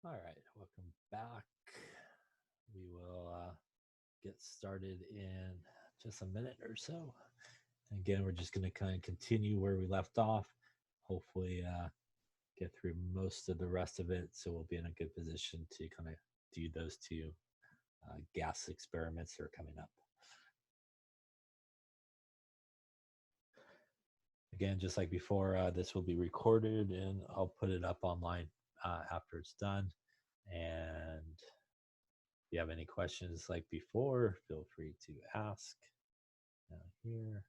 All right, welcome back. We will get started in just a minute or so. Again, we're just going to kind of continue where we left off. Hopefully, get through most of the rest of it, so we'll be in a good position to kind of do those two gas experiments that are coming up. Again, just like before, this will be recorded and I'll put it up online after it's done. And if you have any questions like before, feel free to ask down here.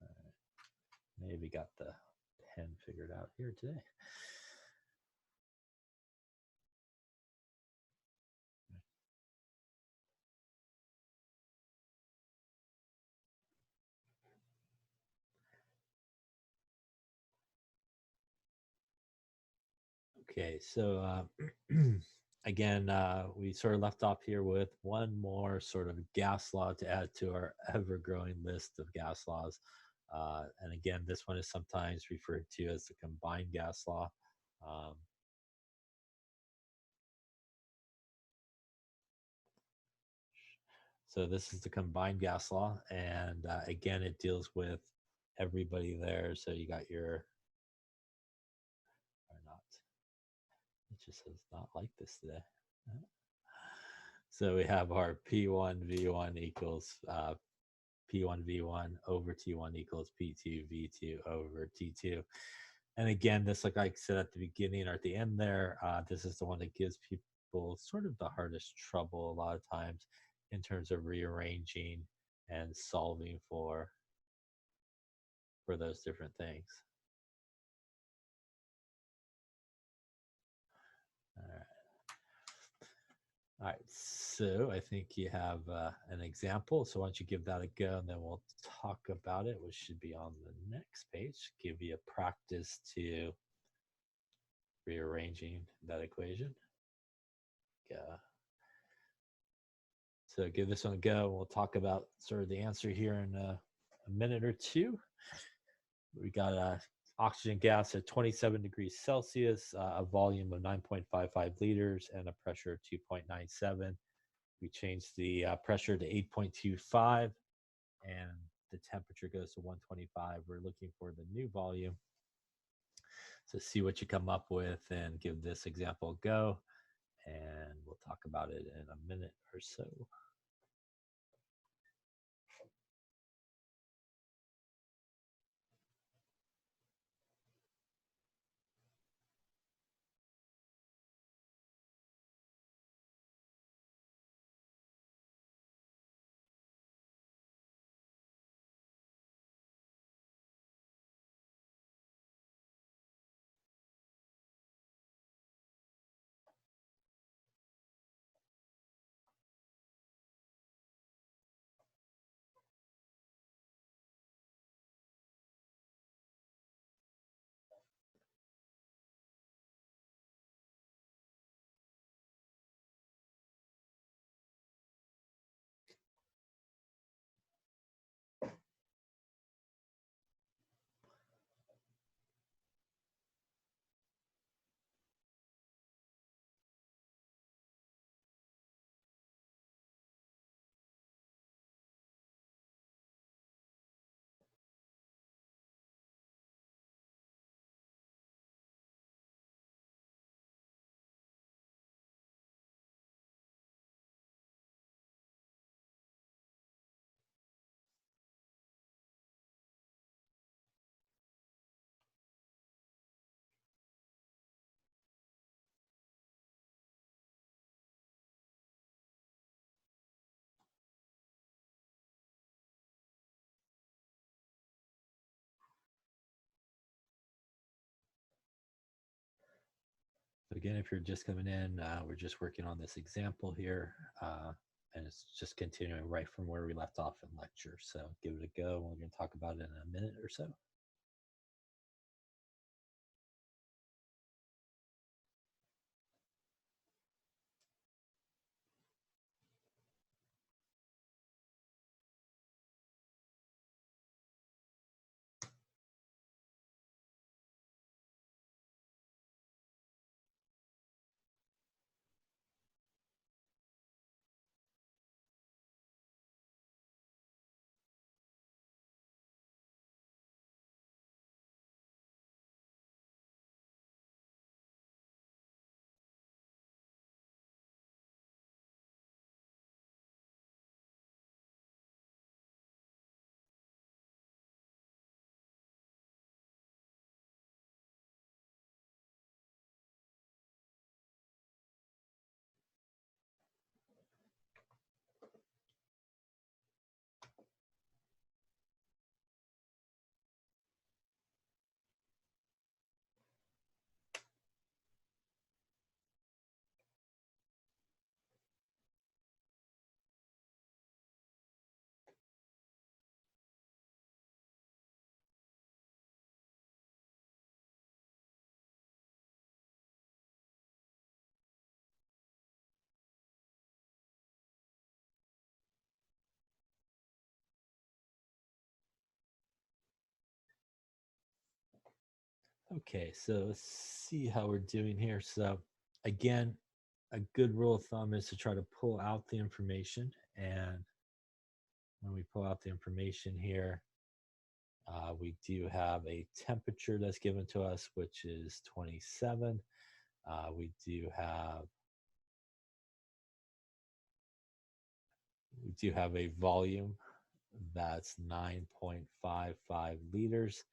All right. Maybe got the pen figured out here today. Okay, so again, we sort of left off here with one more sort of gas law to add to our ever-growing list of gas laws. And again, this one is sometimes referred to as the combined gas law. Um, so this is the combined gas law, and again, it deals with everybody there. So you got your, or not, it just says not like this today. So we have our P1V1 equals P1V1 over T1 equals P2V2 over T2. And again, this, like I said at the beginning or at the end there, this is the one that gives people sort of the hardest trouble a lot of times in terms of rearranging and solving for those different things. All right. All right, so I think you have an example. So why don't you give that a go, and then we'll talk about it, which should be on the next page. Give you a practice to rearranging that equation. Yeah. So give this one a go. We'll talk about sort of the answer here in a minute or two. We got a oxygen gas at 27 degrees Celsius, a volume of 9.55 liters, and a pressure of 2.97. We changed the pressure to 8.25, and the temperature goes to 125. We're looking for the new volume. So see what you come up with and give this example a go, and we'll talk about it in a minute or so. So again, if you're just coming in, we're just working on this example here, and it's just continuing right from where we left off in lecture. So give it a go. We're going to talk about it in a minute or so. Okay, so let's see how we're doing here. So again, a good rule of thumb is to try to pull out the information. And when we pull out the information here, we do have a temperature that's given to us, which is 27. We do have a volume that's 9.55 liters.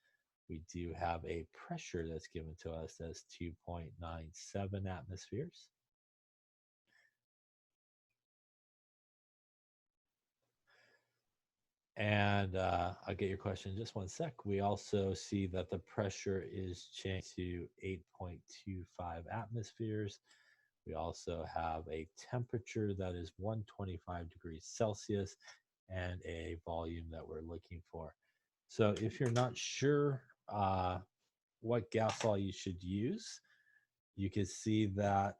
We do have a pressure that's given to us as 2.97 atmospheres. And I'll get your question in just one sec. We also see that the pressure is changed to 8.25 atmospheres. We also have a temperature that is 125 degrees Celsius and a volume that we're looking for. So if you're not sure what gas law you should use, you can see that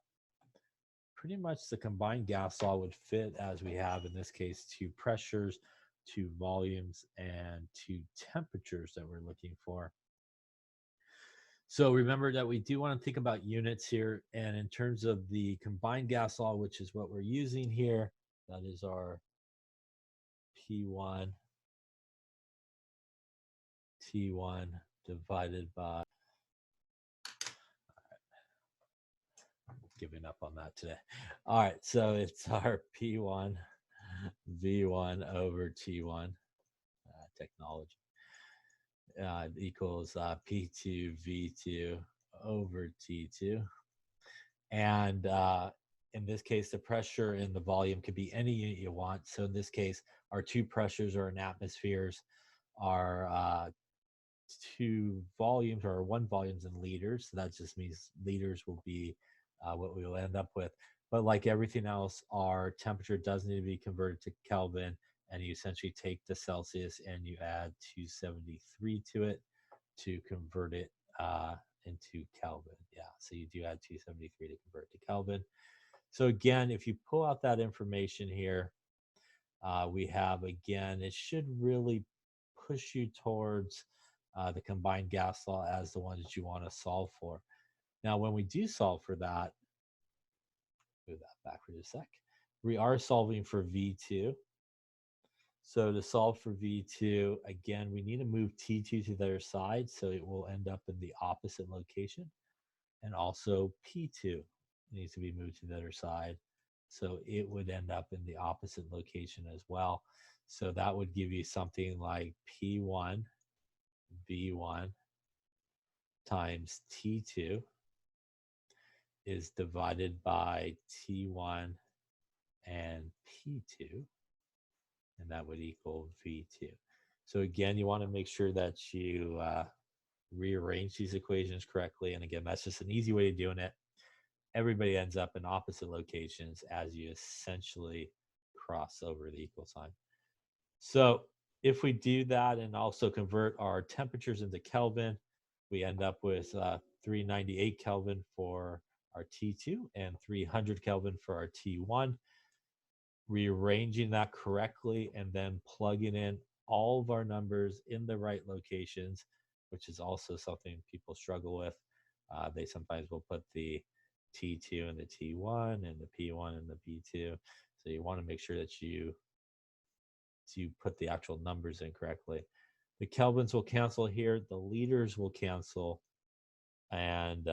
pretty much the combined gas law would fit, as we have in this case 2 pressures, 2 volumes, and 2 temperatures that we're looking for. So remember that we do want to think about units here, and in terms of the combined gas law, which is what we're using here, that is our P1 T1 divided by, I'm giving up on that today. All right, so it's our P1 V1 over T1, technology, equals P2 V2 over T2. And in this case, the pressure and the volume could be any unit you want. So in this case, our 2 pressures are in atmospheres, our 2 volumes or 1 volumes in liters. So that just means liters will be what we will end up with. But like everything else, our temperature does need to be converted to Kelvin, and you essentially take the Celsius and you add 273 to it to convert it into Kelvin. Yeah, so you do add 273 to convert to Kelvin. So again, if you pull out that information here, we have, again, it should really push you towards the combined gas law as the one that you want to solve for. Now, when we do solve for that, move that back for a sec, we are solving for V2. So to solve for V2, again, we need to move T2 to the other side, so it will end up in the opposite location. And also P2 needs to be moved to the other side, so it would end up in the opposite location as well. So that would give you something like P1 V1 times T2 is divided by T1 and P2, and that would equal V2. So again, you want to make sure that you rearrange these equations correctly. And again, that's just an easy way of doing it. Everybody ends up in opposite locations as you essentially cross over the equal sign. So if we do that and also convert our temperatures into Kelvin, we end up with 398 Kelvin for our T2 and 300 Kelvin for our T1. Rearranging that correctly and then plugging in all of our numbers in the right locations, which is also something people struggle with. They sometimes will put the T2 and the T1 and the P1 and the P2. So you want to make sure that you put the actual numbers in correctly. The kelvins will cancel here. The liters will cancel. And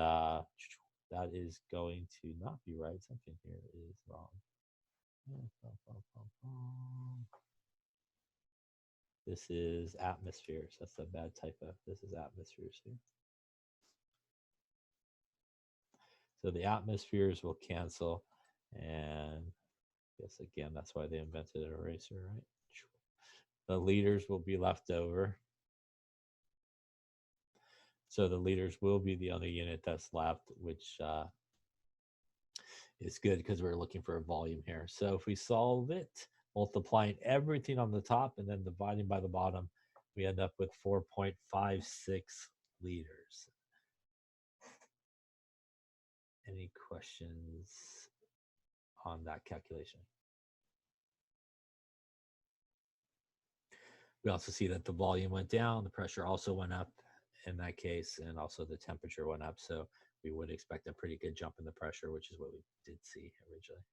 that is going to not be right. Something here is wrong. This is atmospheres. That's a bad typo. This is atmospheres here. So the atmospheres will cancel. And yes, again, that's why they invented an eraser, right? The liters will be left over. So the liters will be the only unit that's left, which is good because we're looking for a volume here. So if we solve it, multiplying everything on the top and then dividing by the bottom, we end up with 4.56 liters. Any questions on that calculation? We also see that the volume went down, the pressure also went up, in that case, and also the temperature went up. So we would expect a pretty good jump in the pressure, which is what we did see originally.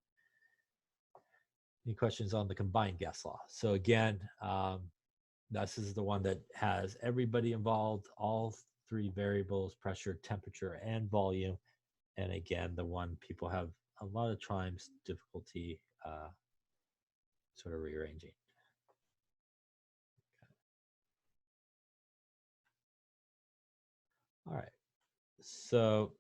Any questions on the combined gas law? So again, this is the one that has everybody involved, all three variables, pressure, temperature, and volume. And again, the one people have a lot of times difficulty sort of rearranging. All right. So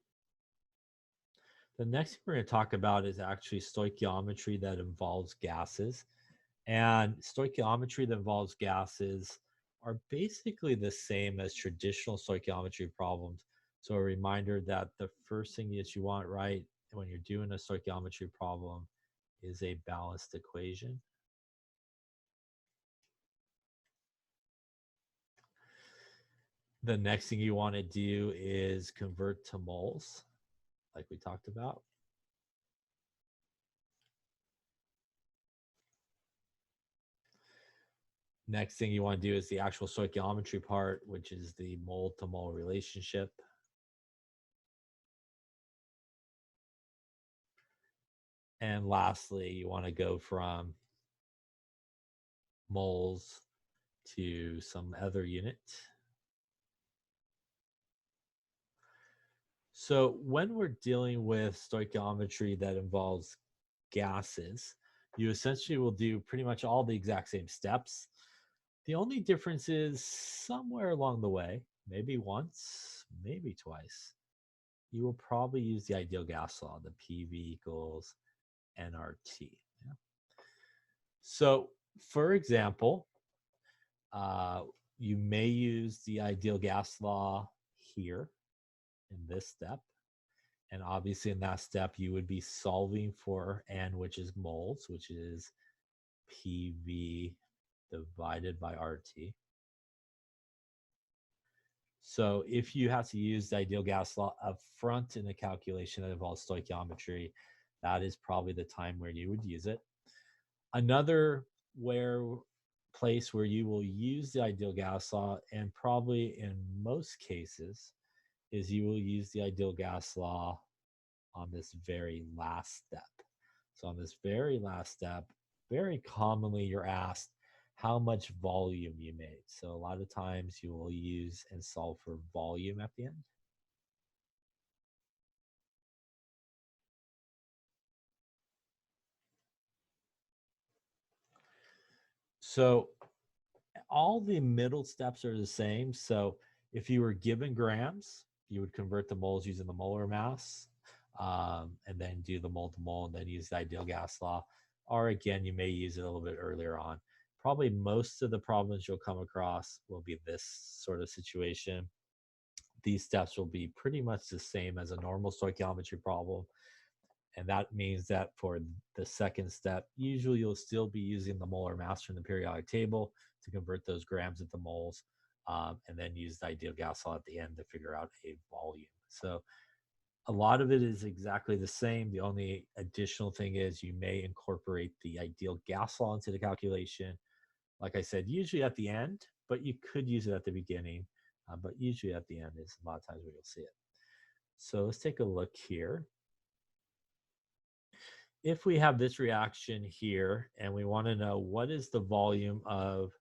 the next thing we're going to talk about is actually stoichiometry that involves gases. And stoichiometry that involves gases are basically the same as traditional stoichiometry problems. So a reminder that the first thing that you want right when you're doing a stoichiometry problem is a balanced equation. The next thing you want to do is convert to moles, like we talked about. Next thing you want to do is the actual stoichiometry part, which is the mole to mole relationship. And lastly, you want to go from moles to some other unit. So when we're dealing with stoichiometry that involves gases, you essentially will do pretty much all the exact same steps. The only difference is somewhere along the way, maybe once, maybe twice, you will probably use the ideal gas law, the PV equals nRT. Yeah. So for example, you may use the ideal gas law here in this step. And obviously in that step, you would be solving for N, which is moles, which is PV divided by RT. So if you have to use the ideal gas law up front in the calculation that involves stoichiometry, that is probably the time where you would use it. Another place where you will use the ideal gas law, and probably in most cases, is you will use the ideal gas law on this very last step. So on this very last step, very commonly you're asked how much volume you made. So a lot of times you will use and solve for volume at the end. So all the middle steps are the same. So if you were given grams, you would convert the moles using the molar mass, and then do the mole to mole, and then use the ideal gas law. Or again, you may use it a little bit earlier on. Probably most of the problems you'll come across will be this sort of situation. These steps will be pretty much the same as a normal stoichiometry problem. And that means that for the second step, usually you'll still be using the molar mass from the periodic table to convert those grams into moles, and then use the ideal gas law at the end to figure out a volume. So a lot of it is exactly the same. The only additional thing is you may incorporate the ideal gas law into the calculation. Like I said, usually at the end, but you could use it at the beginning. But usually at the end is a lot of times where you'll see it. So let's take a look here. If we have this reaction here and we want to know what is the volume of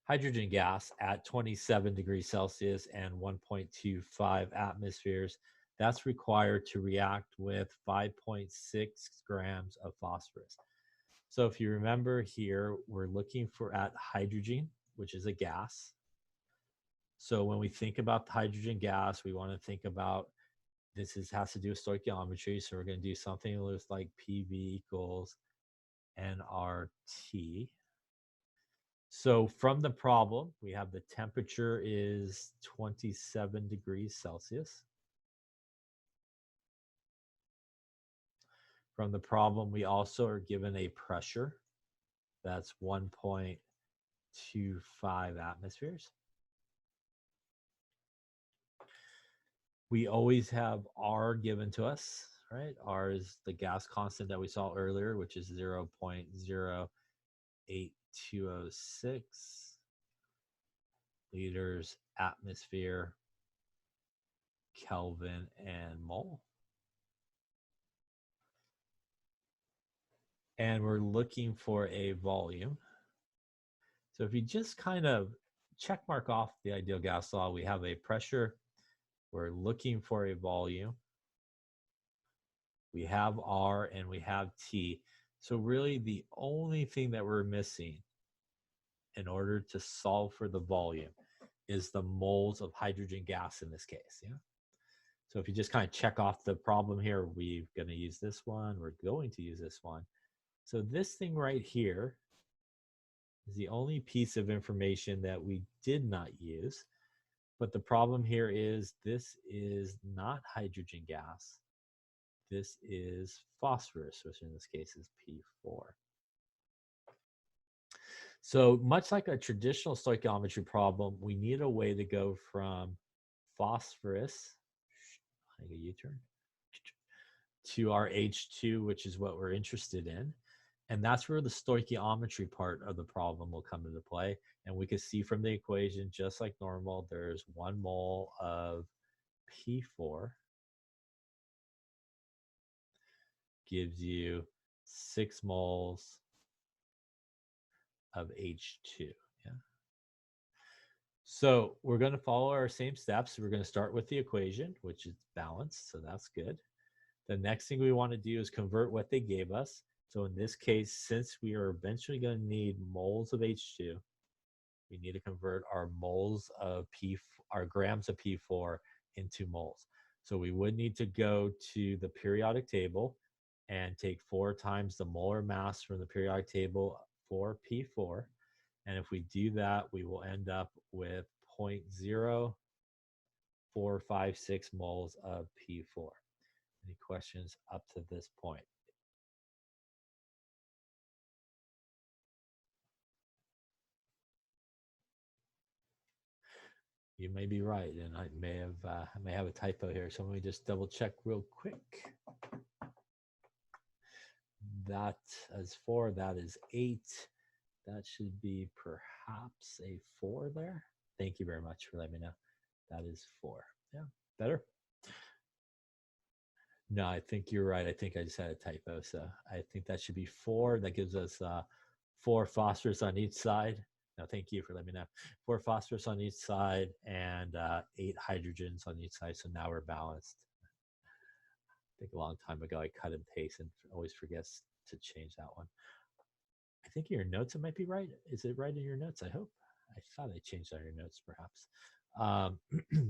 hydrogen gas at 27 degrees Celsius and 1.25 atmospheres, that's required to react with 5.6 grams of phosphorus. So if you remember here, we're looking for at hydrogen, which is a gas. So when we think about the hydrogen gas, we want to think about has to do with stoichiometry. So we're going to do something with like PV equals nRT. So from the problem, we have the temperature is 27 degrees Celsius. From the problem, we also are given a pressure that's 1.25 atmospheres. We always have R given to us, right? R is the gas constant that we saw earlier, which is 0.08206. liters, atmosphere, Kelvin, and mole. And we're looking for a volume. So if you just kind of check mark off the ideal gas law, we have a pressure, we're looking for a volume, we have R, and we have T. So really the only thing that we're missing in order to solve for the volume is the moles of hydrogen gas in this case. Yeah. So if you just kind of check off the problem here, we're going to use this one, we're going to use this one. So this thing right here is the only piece of information that we did not use. But the problem here is this is not hydrogen gas. This is phosphorus, which in this case is P4. So much like a traditional stoichiometry problem, we need a way to go from phosphorus, take a U-turn, to our H2, which is what we're interested in. And that's where the stoichiometry part of the problem will come into play. And we can see from the equation, just like normal, there's 1 mole of P4 gives you 6 moles of H2. Yeah. So we're going to follow our same steps. We're going to start with the equation, which is balanced. So that's good. The next thing we want to do is convert what they gave us. So in this case, since we are eventually going to need moles of H2, we need to convert our moles of our grams of P4 into moles. So we would need to go to the periodic table and take 4 times the molar mass from the periodic table for P4. And if we do that, we will end up with 0.0456 moles of P4. Any questions up to this point? You may be right, and I may have a typo here. So let me just double check real quick. That is 4. That is 8. That should be perhaps a 4 there. Thank you very much for letting me know. That is 4. Yeah, better. No, I think you're right. I think I just had a typo. So I think that should be 4. That gives us 4 phosphorus on each side. No, thank you for letting me know. 4 phosphorus on each side and 8 hydrogens on each side. So now we're balanced. I think a long time ago I cut and paste and always forgets to change that one. I think in your notes it might be right. Is it right in your notes? I hope. I thought I changed on your notes perhaps.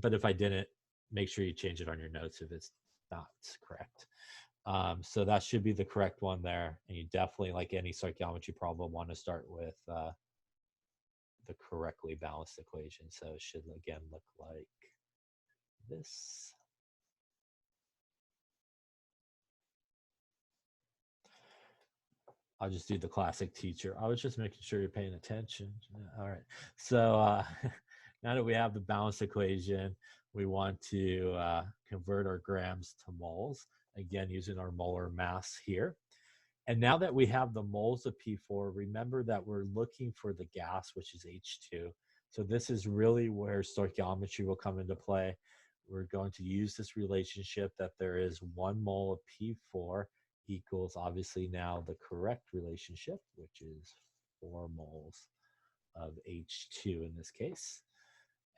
But if I didn't, make sure you change it on your notes if it's not correct. So that should be the correct one there. And you definitely, like any stoichiometry problem, want to start with the correctly balanced equation. So it should again look like this. I'll just do the classic teacher. I was just making sure you're paying attention. All right. So now that we have the balanced equation, we want to convert our grams to moles, again, using our molar mass here. And now that we have the moles of P4, remember that we're looking for the gas, which is H2. So this is really where stoichiometry will come into play. We're going to use this relationship that there is 1 mole of P4 equals obviously now the correct relationship, which is 4 moles of H2 in this case.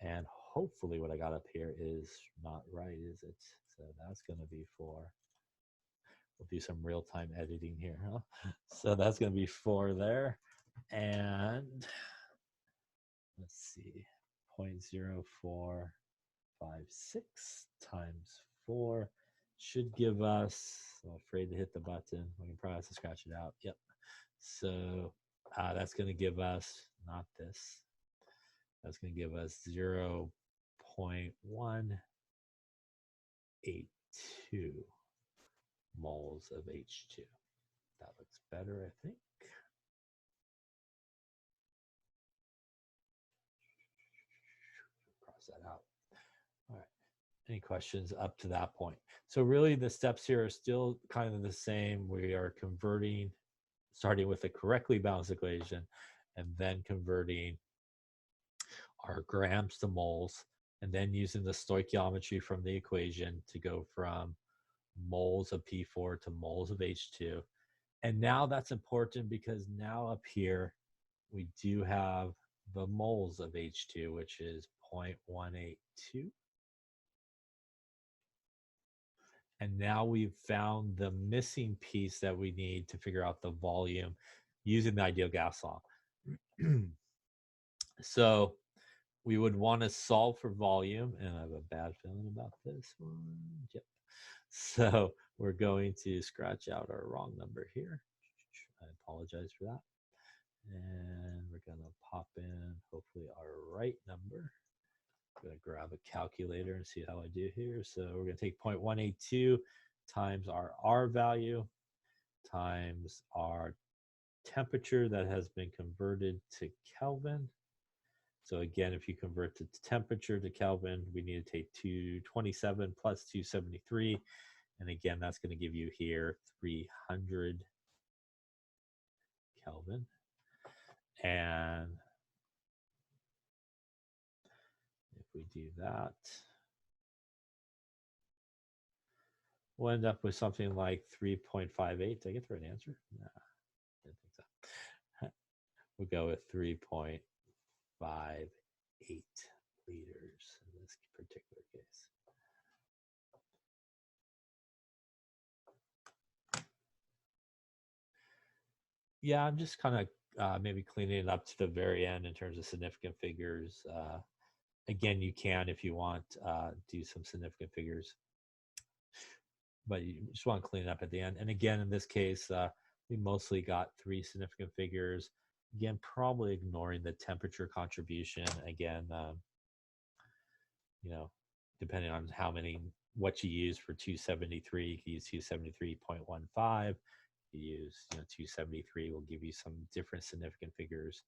And hopefully what I got up here is not right, is it? So that's going to be 4. We'll do some real-time editing here, huh? So that's going to be 4 there. And let's see, 0.0456 times 4 should give us, I'm afraid to hit the button. We can probably have to scratch it out. Yep. So that's going to give us, not this, that's going to give us 0.182 moles of H2. That looks better, I think. Cross that out. All right. Any questions up to that point? So really the steps here are still kind of the same. We are converting, starting with a correctly balanced equation, and then converting our grams to moles, and then using the stoichiometry from the equation to go from moles of P4 to moles of H2. And now that's important because now up here we do have the moles of H2, which is 0.182. And now we've found the missing piece that we need to figure out the volume using the ideal gas law. So we would want to solve for volume, and I have a bad feeling about this one. Yep. So we're going to scratch out our wrong number here. I apologize for that. And we're going to pop in, hopefully, our right number. I'm going to grab a calculator and see how I do here. So we're going to take 0.182 times our R value times our temperature that has been converted to Kelvin. So again, if you convert the temperature to Kelvin, we need to take 227 plus 273. And again, that's going to give you here 300 Kelvin. And if we do that, we'll end up with something like 3.58. Did I get the right answer? No, I didn't think so. We'll go with 3.58 liters in this particular case. Yeah, I'm just kind of maybe cleaning it up to the very end in terms of significant figures. Again, you can, if you want, do some significant figures, but you just want to clean it up at the end. And again, in this case, we mostly got 3 significant figures. Again, probably ignoring the temperature contribution. Again, you know, depending on what you use for 273, you can use 273.15. You use 273 will give you some different significant figures,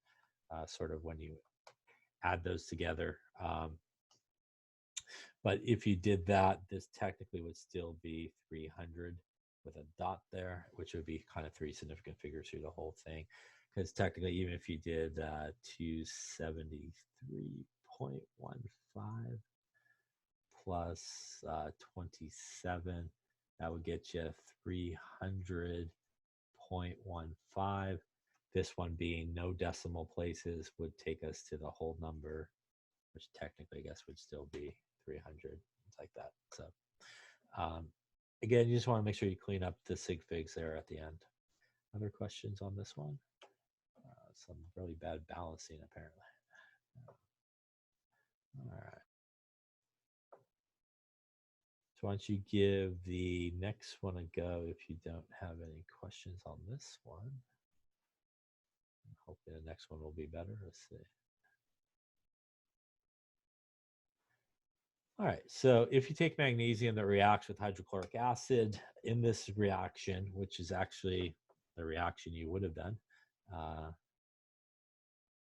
sort of when you add those together. But if you did that, this technically would still be 300 with a dot there, which would be kind of 3 significant figures through the whole thing. Because technically, even if you did 273.15 plus 27, that would get you 300.15. This one being no decimal places would take us to the whole number, which technically I guess would still be 300, things like that. So again, you just want to make sure you clean up the sig figs there at the end. Other questions on this one? Some really bad balancing apparently. All right. So why don't you give the next one a go if you don't have any questions on this one. Hopefully the next one will be better. Let's see. All right, so if you take magnesium that reacts with hydrochloric acid in this reaction, which is actually the reaction you would have done,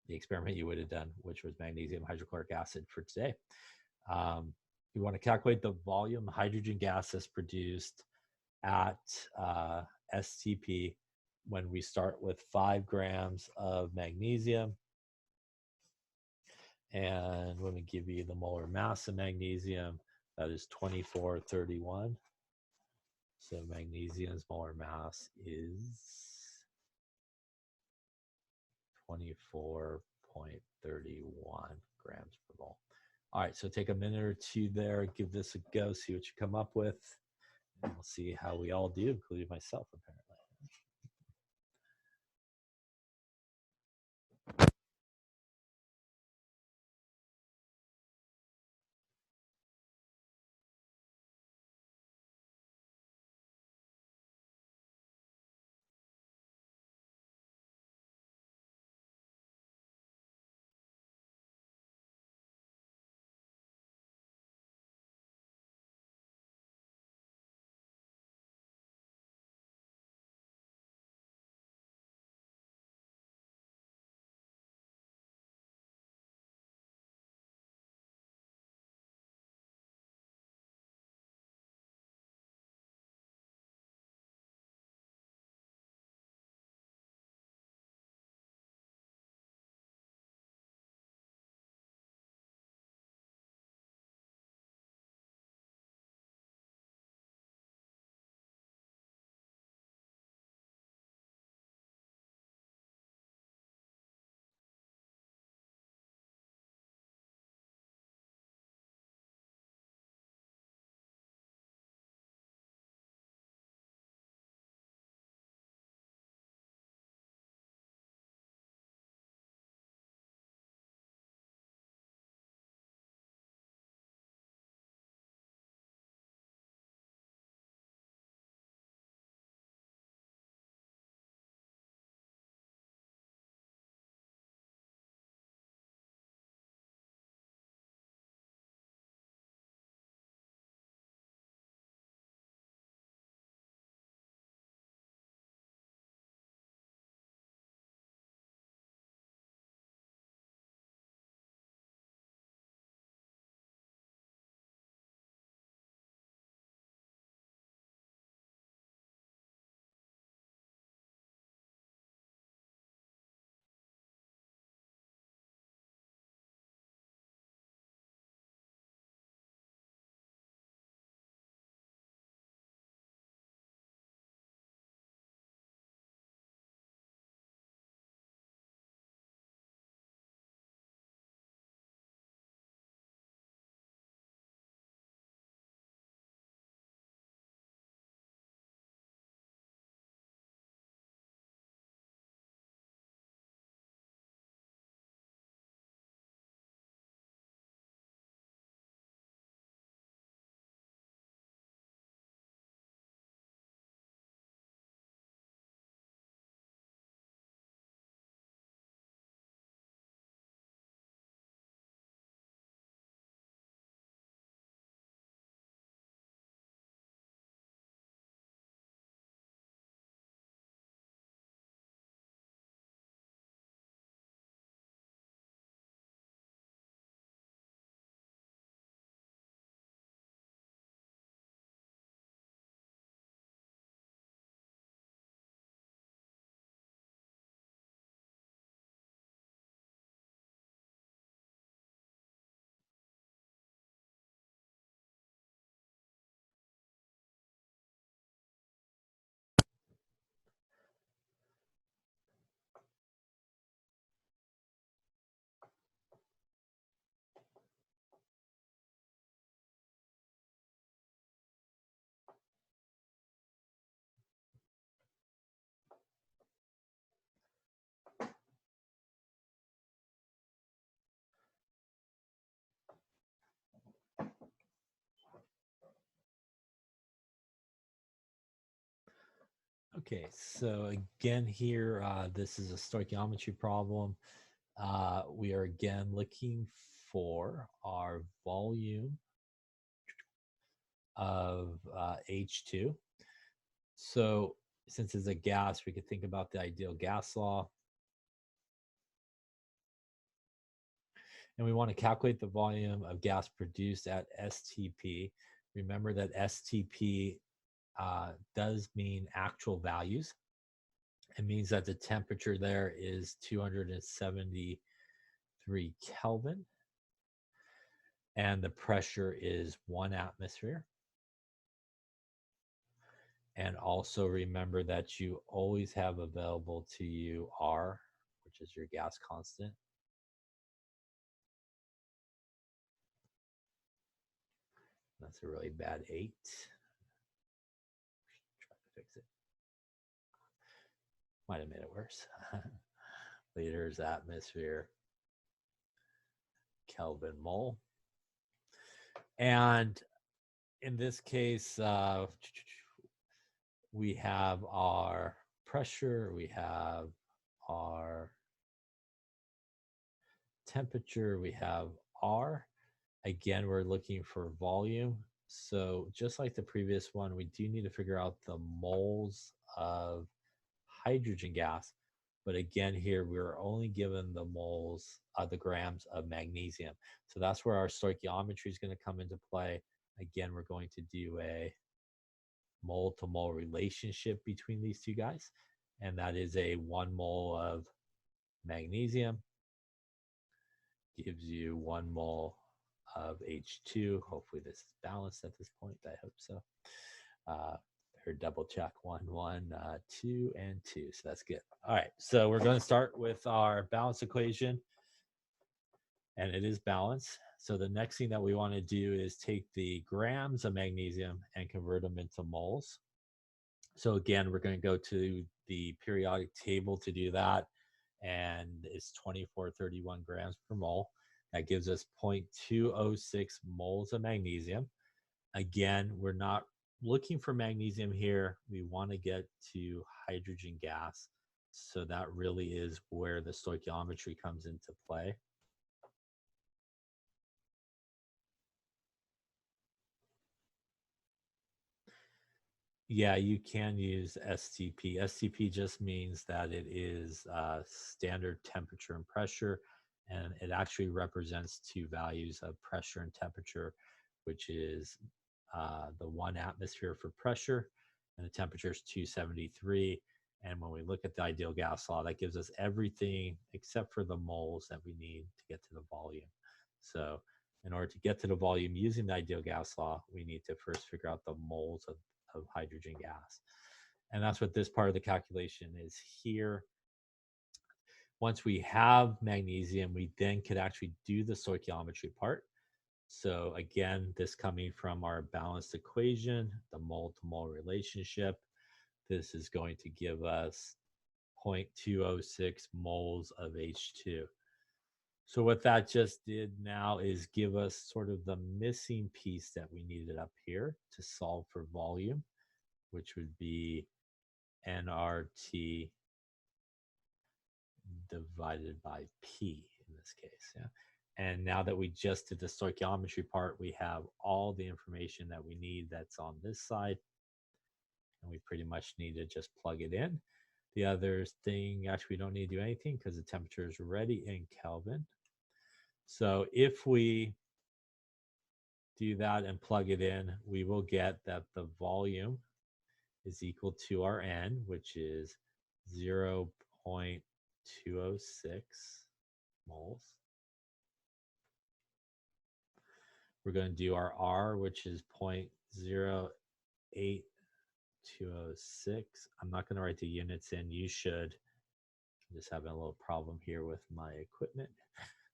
the experiment you would have done, which was magnesium hydrochloric acid for today. You want to calculate the volume of hydrogen gas that's produced at STP when we start with 5 grams of magnesium. And when we give you the molar mass of magnesium, that is 2431. So magnesium's molar mass is 24.31 grams per mole. All right, so take a minute or two there, give this a go, see what you come up with, and we'll see how we all do, including myself, apparently. Okay, so again here, this is a stoichiometry problem. We are again looking for our volume of H2. So since it's a gas, we could think about the ideal gas law. And we want to calculate the volume of gas produced at STP. Remember that STP does mean actual values. It means that the temperature there is 273 Kelvin and the pressure is 1 atmosphere. And also remember that you always have available to you R, which is your gas constant. That's a really bad 8. Try to fix it. Might have made it worse. Liters, atmosphere, Kelvin, mole. And in this case, we have our pressure, we have our temperature, we have R. Again, we're looking for volume. So just like the previous one, we do need to figure out the moles of hydrogen gas. But again, here we're only given the moles, the grams of magnesium. So that's where our stoichiometry is going to come into play. Again, we're going to do a mole to mole relationship between these two guys. And that is a 1 mole of magnesium gives you 1 mole of H2. Hopefully this is balanced at this point. I hope so. Or double check 1, 1, 2, and 2. So that's good. All right. So we're going to start with our balance equation. And it is balanced. So the next thing that we want to do is take the grams of magnesium and convert them into moles. So again, we're going to go to the periodic table to do that. And it's 2431 grams per mole. That gives us 0.206 moles of magnesium. Again, we're not looking for magnesium here. We want to get to hydrogen gas. So that really is where the stoichiometry comes into play. Yeah, you can use STP. STP just means that it is standard temperature and pressure, and it actually represents two values of pressure and temperature, which is the 1 atmosphere for pressure, and the temperature is 273. And when we look at the ideal gas law, that gives us everything except for the moles that we need to get to the volume. So in order to get to the volume using the ideal gas law, we need to first figure out the moles of hydrogen gas. And that's what this part of the calculation is here. Once we have magnesium, we then could actually do the stoichiometry part. So again, this coming from our balanced equation, the mole to mole relationship, this is going to give us 0.206 moles of H2. So what that just did now is give us sort of the missing piece that we needed up here to solve for volume, which would be nRT divided by P in this case. Yeah. And now that we just did the stoichiometry part, we have all the information that we need that's on this side. And we pretty much need to just plug it in. The other thing, actually, we don't need to do anything because the temperature is already in Kelvin. So if we do that and plug it in, we will get that the volume is equal to our N, which is 0.206 moles. We're going to do our R, which is 0.08206. I'm not going to write the units in. You should. I'm just having a little problem here with my equipment.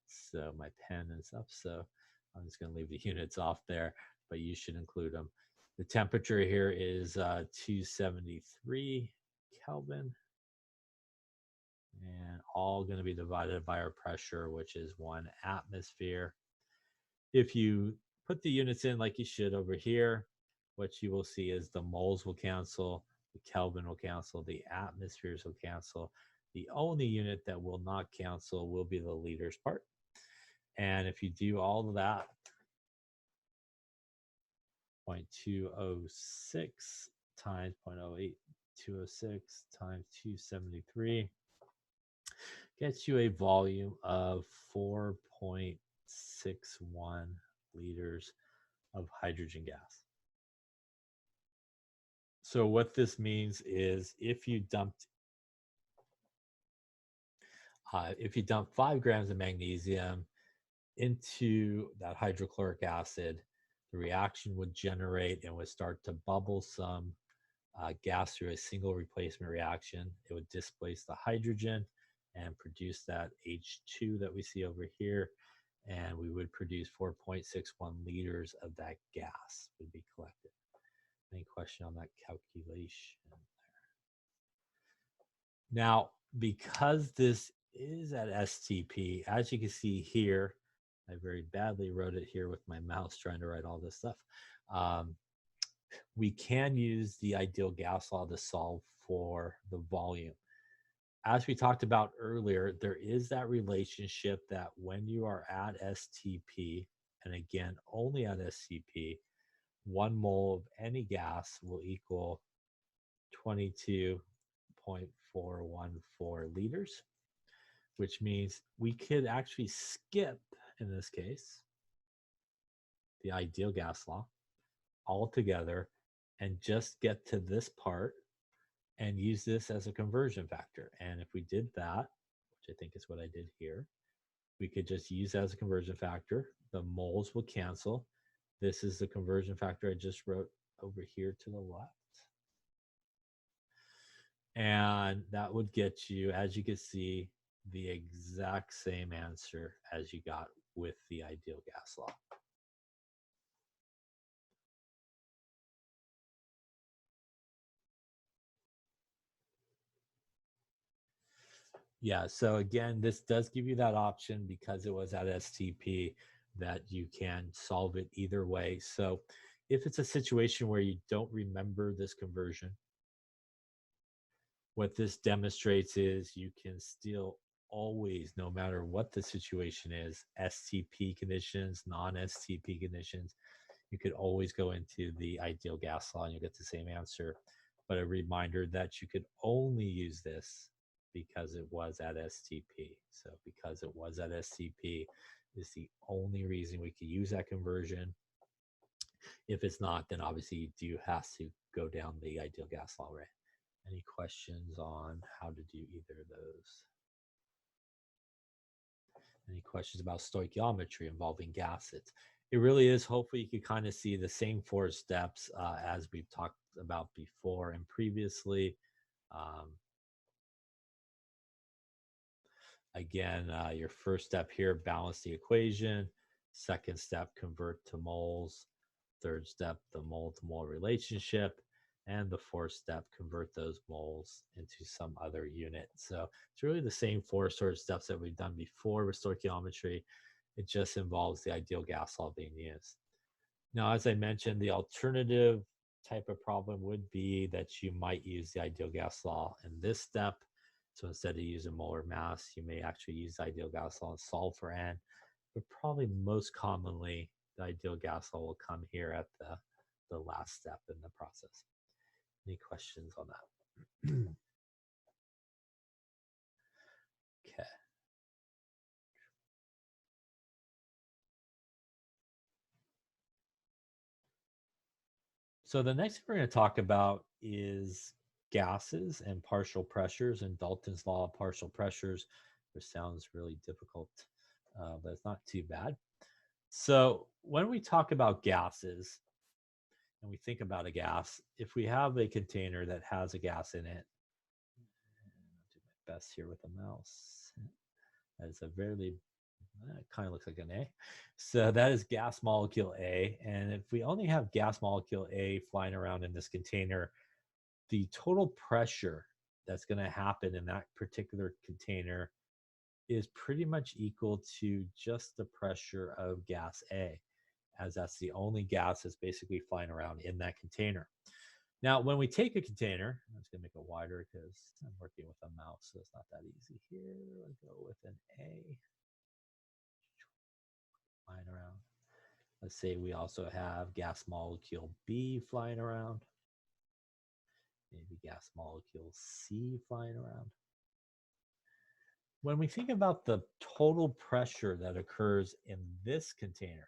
So my pen is up. So I'm just going to leave the units off there, but you should include them. The temperature here is 273 Kelvin. And all going to be divided by our pressure, which is 1 atmosphere. If you put the units in like you should over here, what you will see is the moles will cancel, the Kelvin will cancel, the atmospheres will cancel. The only unit that will not cancel will be the liters part. And if you do all of that, 0.206 times 0.08, 206 times 273 gets you a volume of 4.61 liters of hydrogen gas. So what this means is if you dump 5 grams of magnesium into that hydrochloric acid, the reaction would generate and would start to bubble some gas through a single replacement reaction. It would displace the hydrogen and produce that H2 that we see over here, and we would produce 4.61 liters of that gas would be collected. Any question on that calculation there? Now, because this is at STP, as you can see here, I very badly wrote it here with my mouse trying to write all this stuff. We can use the ideal gas law to solve for the volume. As we talked about earlier, there is that relationship that when you are at STP, and again, only at STP, 1 mole of any gas will equal 22.414 liters, which means we could actually skip, in this case, the ideal gas law altogether and just get to this part and use this as a conversion factor. And if we did that, which I think is what I did here, we could just use that as a conversion factor. The moles will cancel. This is the conversion factor I just wrote over here to the left. And that would get you, as you can see, the exact same answer as you got with the ideal gas law. Yeah, so again, this does give you that option because it was at STP that you can solve it either way. So if it's a situation where you don't remember this conversion, what this demonstrates is you can still always, no matter what the situation is, STP conditions, non-STP conditions, you could always go into the ideal gas law and you'll get the same answer. But a reminder that you could only use this because it was at STP. So because it was at STP is the only reason we could use that conversion. If it's not, then obviously you do have to go down the ideal gas law, right? Any questions on how to do either of those? Any questions about stoichiometry involving gases? It really is. Hopefully you can kind of see the same 4 steps as we've talked about before and previously. Again, your first step here, balance the equation. Second step, convert to moles. Third step, the mole to mole relationship. And the fourth step, convert those moles into some other unit. So it's really the same 4 sort of steps that we've done before with stoichiometry. It just involves the ideal gas law being used. Now, as I mentioned, the alternative type of problem would be that you might use the ideal gas law in this step. So instead of using molar mass, you may actually use the ideal gas law and solve for N. But probably most commonly, the ideal gas law will come here at the last step in the process. Any questions on that? Okay. So the next thing we're going to talk about is gases and partial pressures and Dalton's law of partial pressures, which sounds really difficult, but it's not too bad. So when we talk about gases and we think about a gas, if we have a container that has a gas in it, I'll do my best here with a mouse. That is a very, it kind of looks like an A. So that is gas molecule A. And if we only have gas molecule A flying around in this container, the total pressure that's going to happen in that particular container is pretty much equal to just the pressure of gas A, as that's the only gas that's basically flying around in that container. Now, when we take a container, I'm just going to make it wider because I'm working with a mouse, so it's not that easy here. I'll go with an A. Flying around. Let's say we also have gas molecule B flying around. Maybe gas molecule C flying around. When we think about the total pressure that occurs in this container,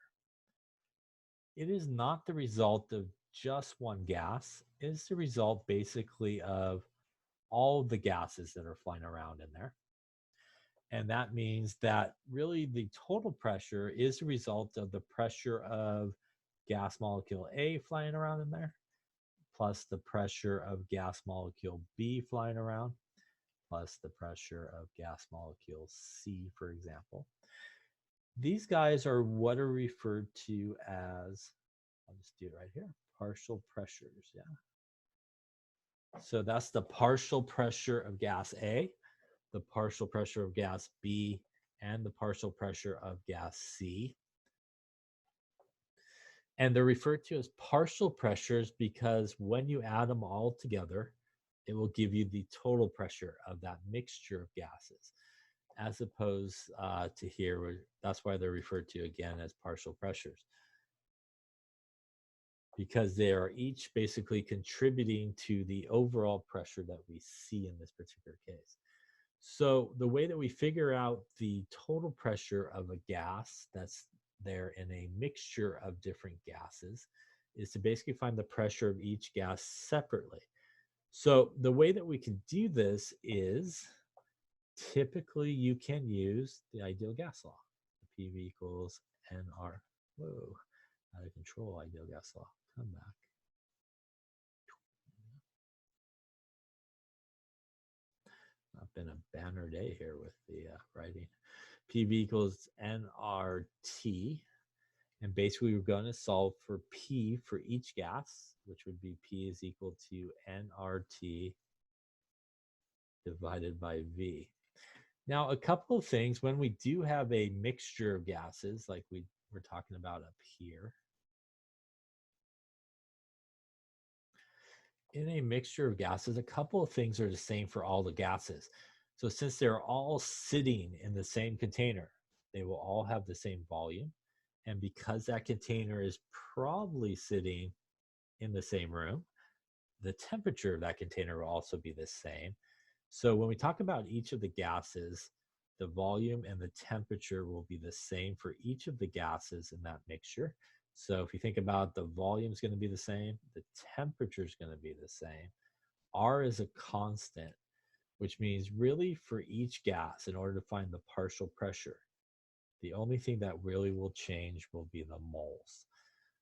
it is not the result of just one gas. It is the result basically of all the gases that are flying around in there. And that means that really the total pressure is the result of the pressure of gas molecule A flying around in there, plus the pressure of gas molecule B flying around, plus the pressure of gas molecule C, for example. These guys are what are referred to as, I'll just do it right here, partial pressures, yeah. So that's the partial pressure of gas A, the partial pressure of gas B, and the partial pressure of gas C. And they're referred to as partial pressures because when you add them all together, it will give you the total pressure of that mixture of gases, as opposed to here, that's why they're referred to again as partial pressures, because they are each basically contributing to the overall pressure that we see in this particular case. So the way that we figure out the total pressure of a gas that's there in a mixture of different gases is to basically find the pressure of each gas separately. So the way that we can do this is typically you can use the ideal gas law. PV equals NR. Whoa, out of control, ideal gas law. Come back. Not been a banner day here with the writing. PV equals nRT. And basically, we're going to solve for P for each gas, which would be P is equal to nRT divided by V. Now, a couple of things, when we do have a mixture of gases, like we're talking about up here, in a mixture of gases, a couple of things are the same for all the gases. So since they're all sitting in the same container, they will all have the same volume. And because that container is probably sitting in the same room, the temperature of that container will also be the same. So when we talk about each of the gases, the volume and the temperature will be the same for each of the gases in that mixture. So if you think about the volume is going to be the same, the temperature is going to be the same. R is a constant, which means really for each gas, in order to find the partial pressure, the only thing that really will change will be the moles.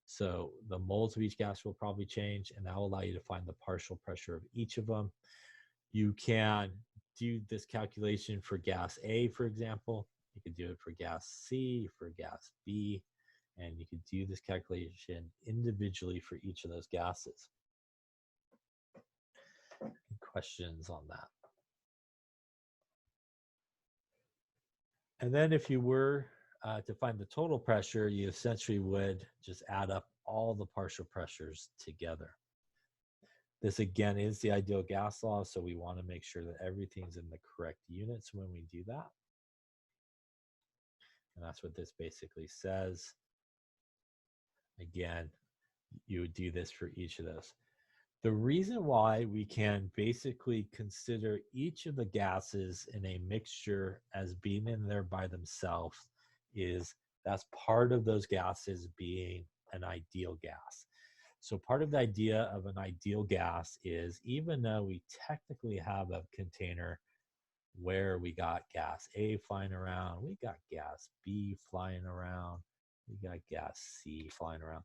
So the moles of each gas will probably change, and that will allow you to find the partial pressure of each of them. You can do this calculation for gas A, for example. You could do it for gas C, for gas B, and you could do this calculation individually for each of those gases. Any questions on that? And then if you were to find the total pressure, you essentially would just add up all the partial pressures together. This again is the ideal gas law, so we want to make sure that everything's in the correct units when we do that. And that's what this basically says. Again, you would do this for each of those. The reason why we can basically consider each of the gases in a mixture as being in there by themselves is that's part of those gases being an ideal gas. So part of the idea of an ideal gas is even though we technically have a container where we got gas A flying around, we got gas B flying around, we got gas C flying around.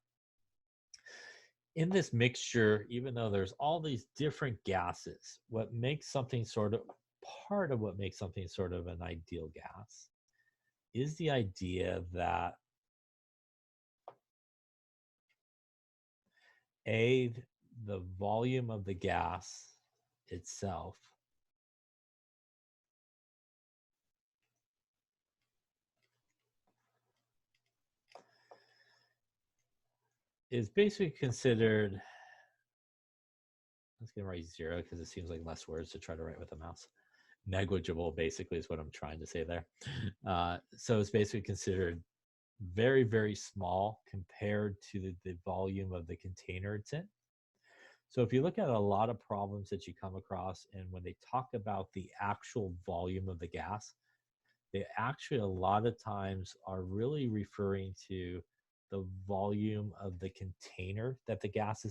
In this mixture, even though there's all these different gases, what makes something sort of part of what makes something sort of an ideal gas is the idea that the volume of the gas itself is basically considered Let's get write 0 because it seems like less words to try to write with a mouse. Negligible, basically, is what I'm trying to say there. So it's basically considered very, very small compared to the volume of the container it's in. So if you look at a lot of problems that you come across, and when they talk about the actual volume of the gas, they actually a lot of times are really referring to the volume of the container that the gas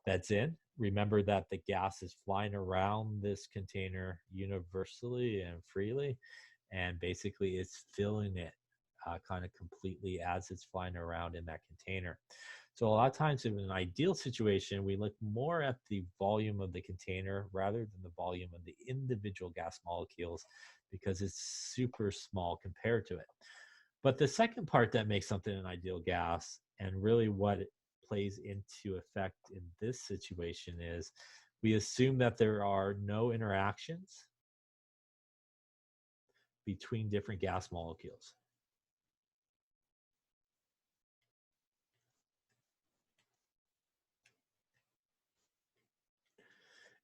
that's in. Remember that the gas is flying around this container universally and freely, and basically it's filling it kind of completely as it's flying around in that container. So a lot of times in an ideal situation, we look more at the volume of the container rather than the volume of the individual gas molecules, because it's super small compared to it. But the second part that makes something an ideal gas, and really what it plays into effect in this situation, is we assume that there are no interactions between different gas molecules.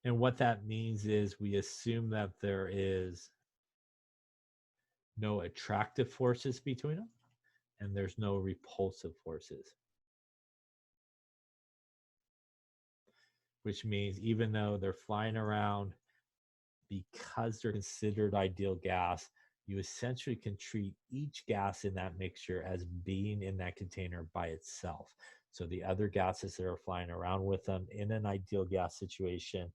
And what that means is we assume that there is no attractive forces between them, and there's no repulsive forces. Which means even though they're flying around, because they're considered ideal gas, you essentially can treat each gas in that mixture as being in that container by itself. So the other gases that are flying around with them in an ideal gas situation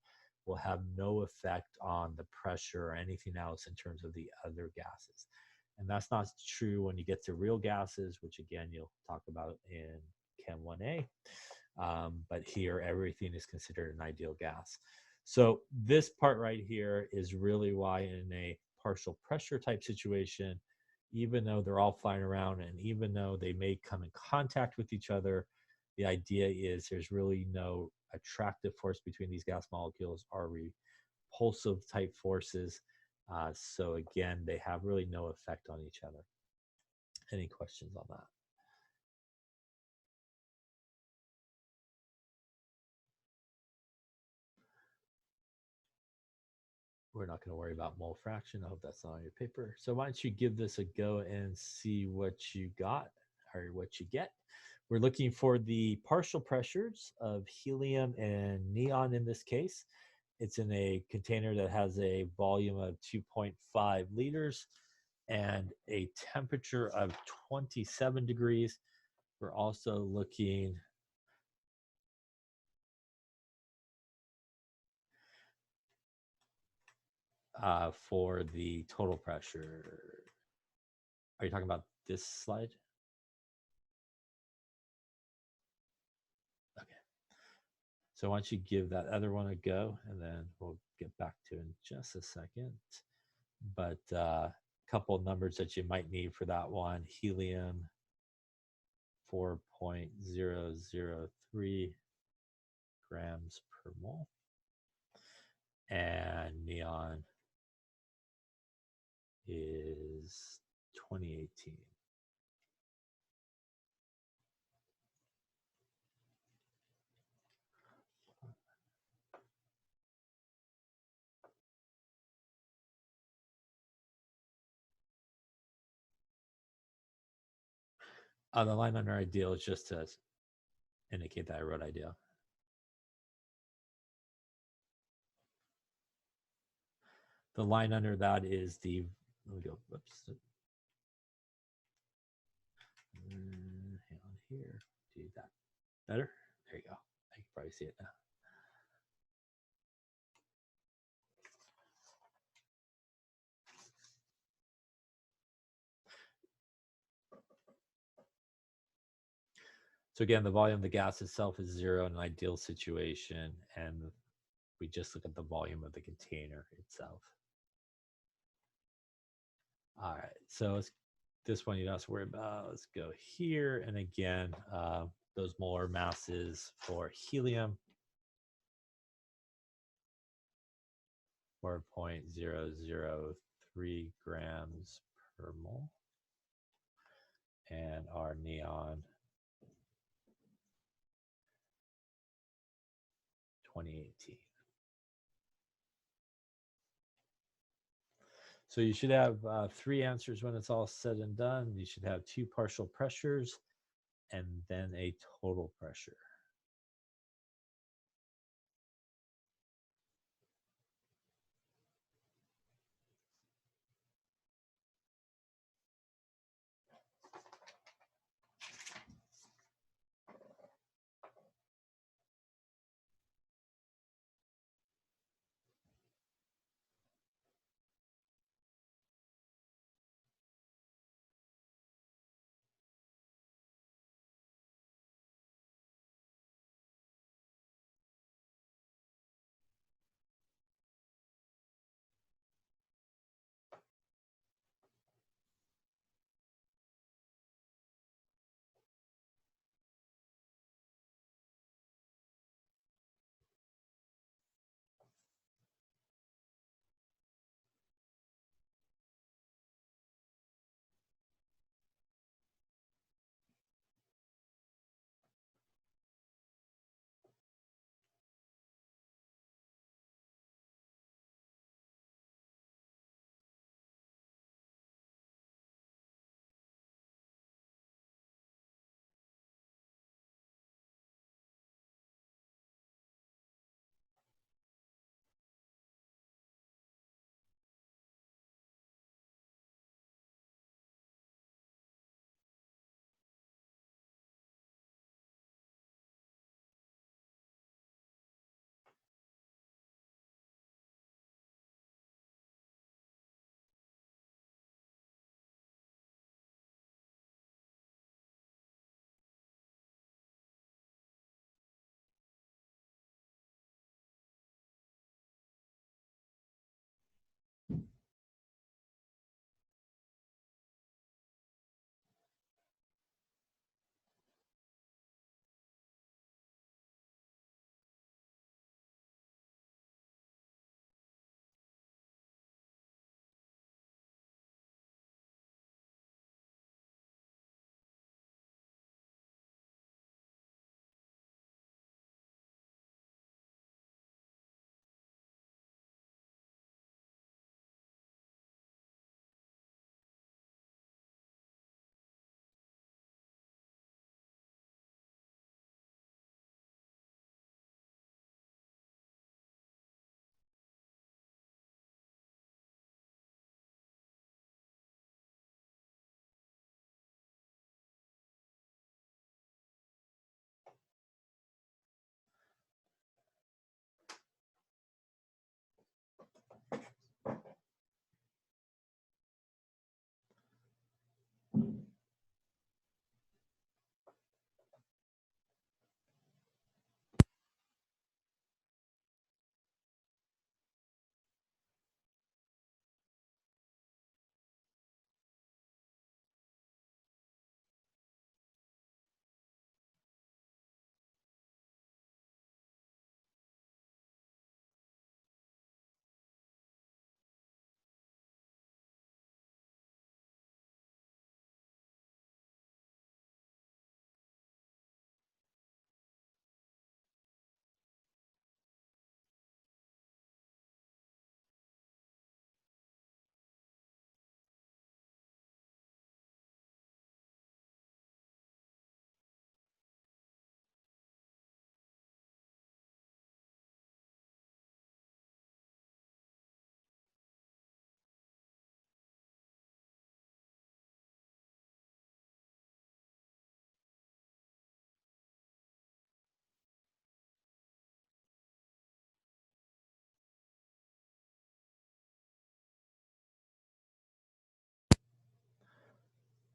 will have no effect on the pressure or anything else in terms of the other gases. And that's not true when you get to real gases, which again, you'll talk about in Chem 1A. But here, everything is considered an ideal gas. So this part right here is really why in a partial pressure type situation, even though they're all flying around and even though they may come in contact with each other, the idea is there's really no attractive force between these gas molecules or repulsive type forces. So again, they have really no effect on each other. Any questions on that? We're not going to worry about mole fraction. I hope that's not on your paper. So why don't you give this a go and see what you got or what you get. We're looking for the partial pressures of helium and neon in this case. It's in a container that has a volume of 2.5 liters and a temperature of 27 degrees. We're also looking for the total pressure. Are you talking about this slide? Okay. So why don't you give that other one a go, and then we'll get back to it in just a second. But a couple of numbers that you might need for that one. Helium, 4.003 grams per mole. And neon is 2018. The line under ideal is just to indicate that I wrote ideal. The line under that is the, let me go, whoops. Hang on here, do that better. There you go. I can probably see it now. So again, the volume of the gas itself is 0 in an ideal situation, and we just look at the volume of the container itself. All right, so this one you don't have to worry about. Let's go here, and again, those molar masses for helium, 4.003 grams per mole, and our neon, 2018. So you should have 3 answers when it's all said and done. You should have 2 partial pressures and then a total pressure.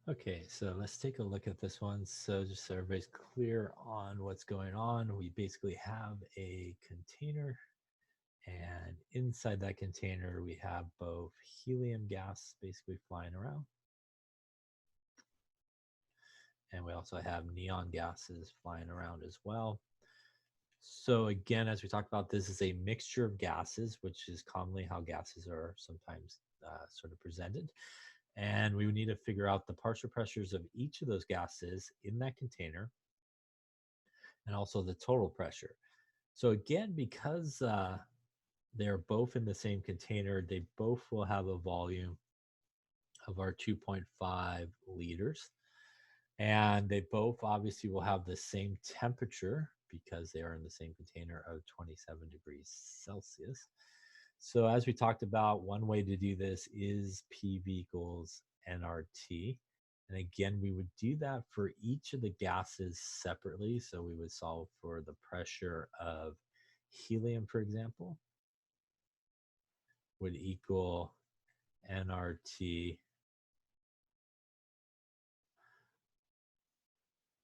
Okay, so let's take a look at this one. So just so everybody's clear on what's going on, we basically have a container, and inside that container we have both helium gas basically flying around, and we also have neon gases flying around as well. So again, as we talked about, this is a mixture of gases, which is commonly how gases are sometimes sort of presented. And we would need to figure out the partial pressures of each of those gases in that container, and also the total pressure. So again, because they're both in the same container, they both will have a volume of our 2.5 liters. And they both obviously will have the same temperature because they are in the same container of 27 degrees Celsius. So as we talked about, one way to do this is PV equals nRT. And again, we would do that for each of the gases separately. So we would solve for the pressure of helium, for example, would equal nRT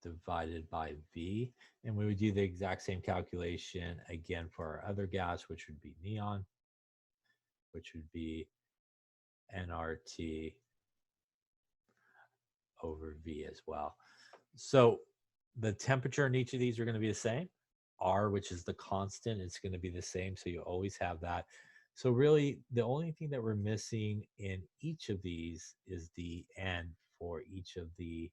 divided by V. And we would do the exact same calculation again for our other gas, which would be neon, which would be nRT over V as well. So the temperature in each of these are going to be the same. R, which is the constant, is going to be the same. So you always have that. So really, the only thing that we're missing in each of these is the N for each of the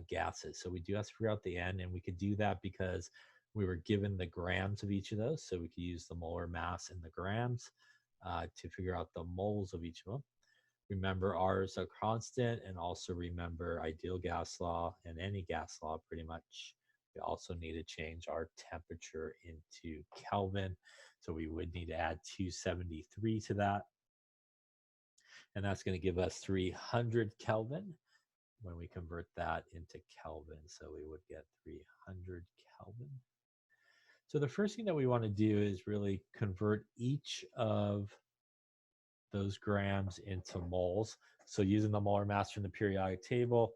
gases. So we do have to figure out the N, and we could do that because we were given the grams of each of those. So we could use the molar mass in the grams to figure out the moles of each of them. Remember, R is a constant, and also remember ideal gas law and any gas law pretty much. We also need to change our temperature into Kelvin. So we would need to add 273 to that. And that's going to give us 300 Kelvin when we convert that into Kelvin. So we would get 300 Kelvin. So the first thing that we want to do is really convert each of those grams into moles. So using the molar mass from the periodic table,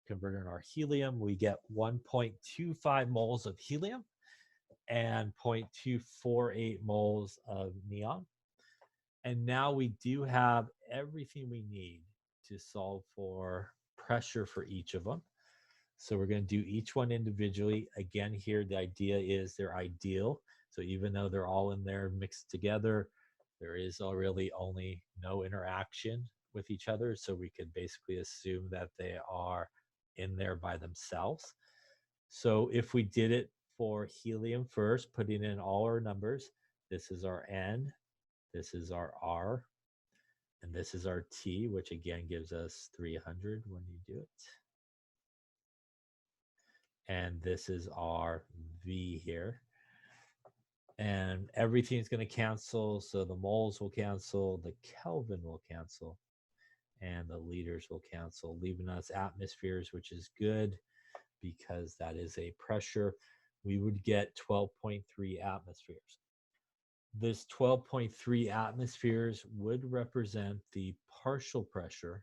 converting our helium, we get 1.25 moles of helium and 0.248 moles of neon. And now we do have everything we need to solve for pressure for each of them. So we're going to do each one individually. Again, here, the idea is they're ideal. So even though they're all in there mixed together, there is really only no interaction with each other. So we could basically assume that they are in there by themselves. So if we did it for helium first, putting in all our numbers, this is our N, this is our R, and this is our T, which again gives us 300 when you do it. And this is our V here. And everything's going to cancel. So the moles will cancel, the Kelvin will cancel, and the liters will cancel, leaving us atmospheres, which is good because that is a pressure. We would get 12.3 atmospheres. This 12.3 atmospheres would represent the partial pressure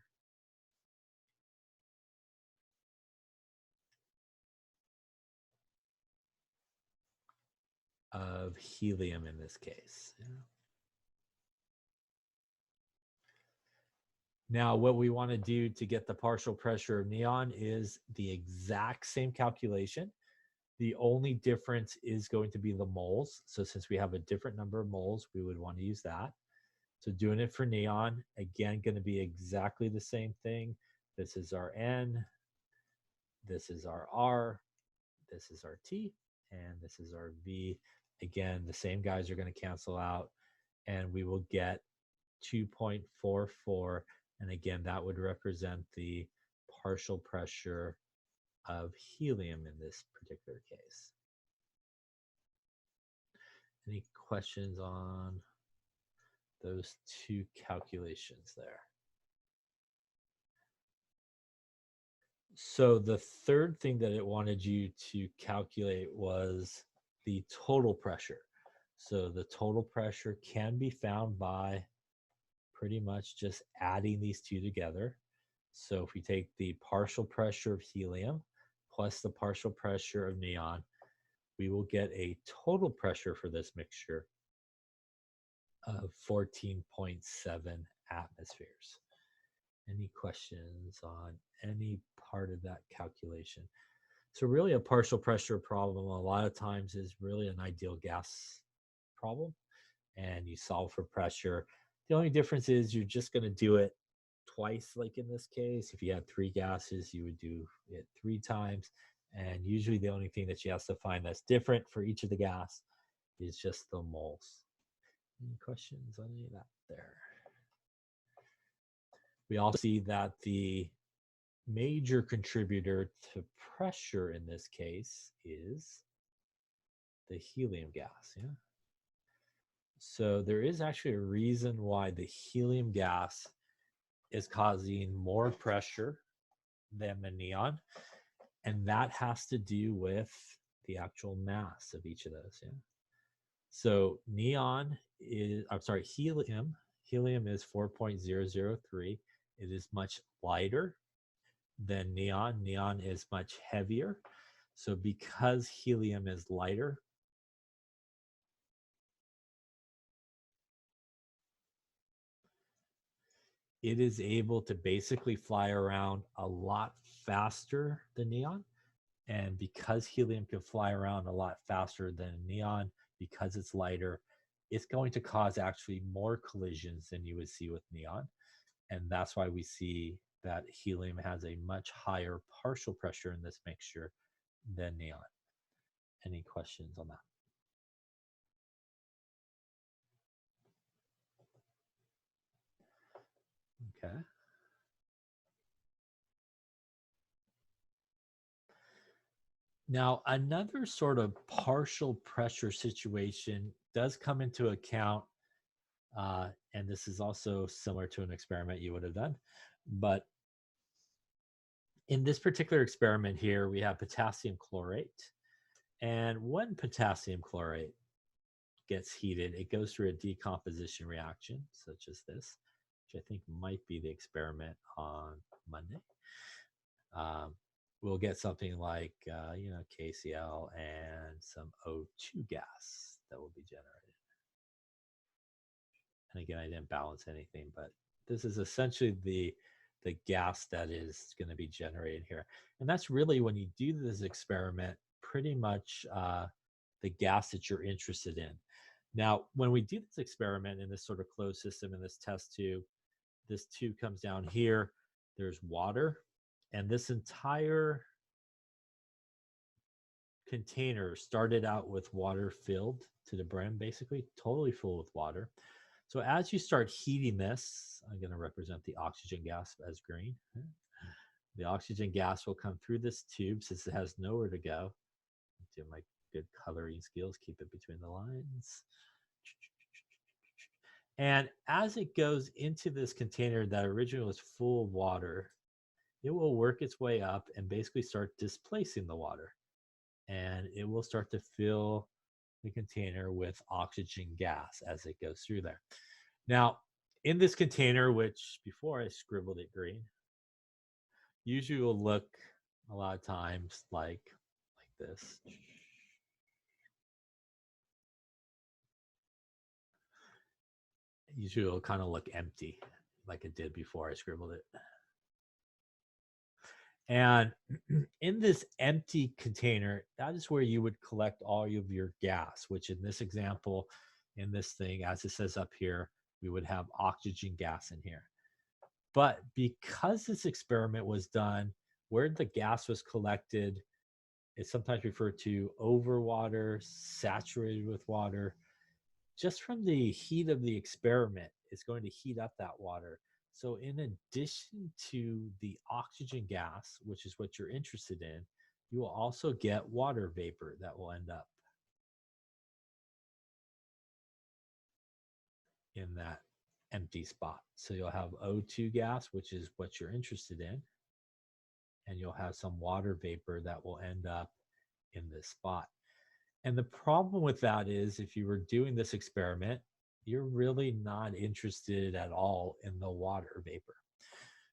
of helium in this case. Now, what we want to do to get the partial pressure of neon is the exact same calculation. The only difference is going to be the moles. So since we have a different number of moles, we would want to use that. So doing it for neon, again, going to be exactly the same thing. This is our N, this is our R, this is our T, and this is our V. Again, the same guys are going to cancel out, and we will get 2.44. And again, that would represent the partial pressure of helium in this particular case. Any questions on those two calculations there? So the third thing that it wanted you to calculate was the total pressure. So the total pressure can be found by pretty much just adding these two together. So if we take the partial pressure of helium plus the partial pressure of neon, we will get a total pressure for this mixture of 14.7 atmospheres. Any questions on any part of that calculation? So really a partial pressure problem a lot of times is really an ideal gas problem, and you solve for pressure. The only difference is you're just going to do it twice, like in this case. If you had three gases, you would do it 3 times. And usually the only thing that you have to find that's different for each of the gas is just the moles. Any questions on any of that there? We also see that the major contributor to pressure in this case is the helium gas. Yeah. So there is actually a reason why the helium gas is causing more pressure than the neon, and that has to do with the actual mass of each of those. Yeah. So neon is, I'm sorry, helium is 4.003. It is much lighter than neon. Neon is much heavier. So because helium is lighter, it is able to basically fly around a lot faster than neon. And because helium can fly around a lot faster than neon, because it's lighter, it's going to cause actually more collisions than you would see with neon. And that's why we see that helium has a much higher partial pressure in this mixture than neon. Any questions on that? Okay. Now, another sort of partial pressure situation does come into account, and this is also similar to an experiment you would have done. But in this particular experiment here, we have potassium chlorate. And when potassium chlorate gets heated, it goes through a decomposition reaction, such as this, which I think might be the experiment on Monday. We'll get something like, KCl and some O2 gas that will be generated. And again, I didn't balance anything, but this is essentially the gas that is going to be generated here. And that's really, when you do this experiment, pretty much the gas that you're interested in. Now, when we do this experiment in this sort of closed system in this test tube, this tube comes down here, there's water, and this entire container started out with water filled to the brim, basically totally full with water. So as you start heating this, I'm going to represent the oxygen gas as green. The oxygen gas will come through this tube since it has nowhere to go. Do my good coloring skills, keep it between the lines. And as it goes into this container that originally was full of water, it will work its way up and basically start displacing the water. And it will start to fill the container with oxygen gas as it goes through there. Now, in this container, which before I scribbled it green, usually will look a lot of times like this. Usually it'll kind of look empty, like it did before I scribbled it. And in this empty container, that is where you would collect all of your gas, which in this example, in this thing, as it says up here, we would have oxygen gas in here. But because this experiment was done where the gas was collected, it's sometimes referred to over water, saturated with water. Just from the heat of the experiment, it's going to heat up that water. So in addition to the oxygen gas, which is what you're interested in, you will also get water vapor that will end up in that empty spot. So you'll have O2 gas, which is what you're interested in, and you'll have some water vapor that will end up in this spot. And the problem with that is, if you were doing this experiment, you're really not interested at all in the water vapor.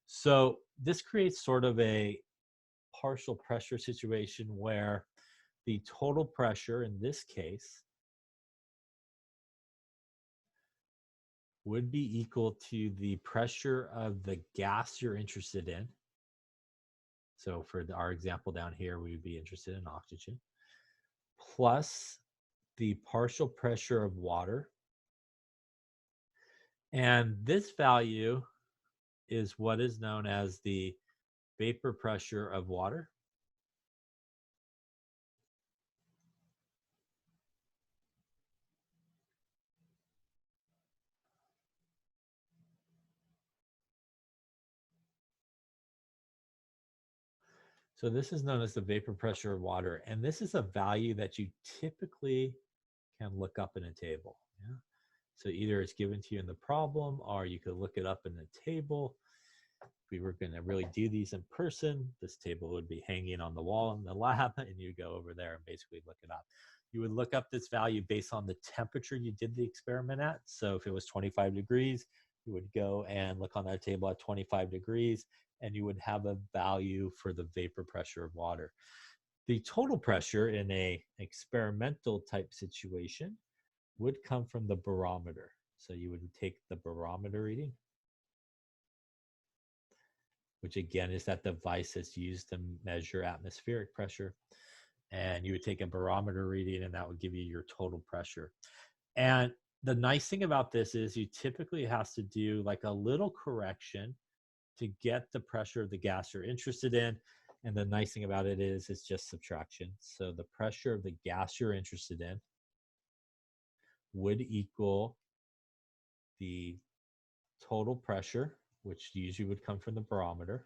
So this creates sort of a partial pressure situation where the total pressure in this case would be equal to the pressure of the gas you're interested in. So for our example down here, we would be interested in oxygen, plus the partial pressure of water. And this value is what is known as the vapor pressure of water. So this is known as the vapor pressure of water, and this is a value that you typically can look up in a table. Yeah? So either it's given to you in the problem, or you could look it up in the table. If we were going to really do these in person, this table would be hanging on the wall in the lab, and you go over there and basically look it up. You would look up this value based on the temperature you did the experiment at. So if it was 25 degrees, you would go and look on that table at 25 degrees, and you would have a value for the vapor pressure of water. The total pressure in a experimental type situation would come from the barometer. So you would take the barometer reading, which again is that device that's used to measure atmospheric pressure. And you would take a barometer reading, and that would give you your total pressure. And the nice thing about this is you typically have to do like a little correction to get the pressure of the gas you're interested in. And the nice thing about it is it's just subtraction. So the pressure of the gas you're interested in would equal the total pressure, which usually would come from the barometer,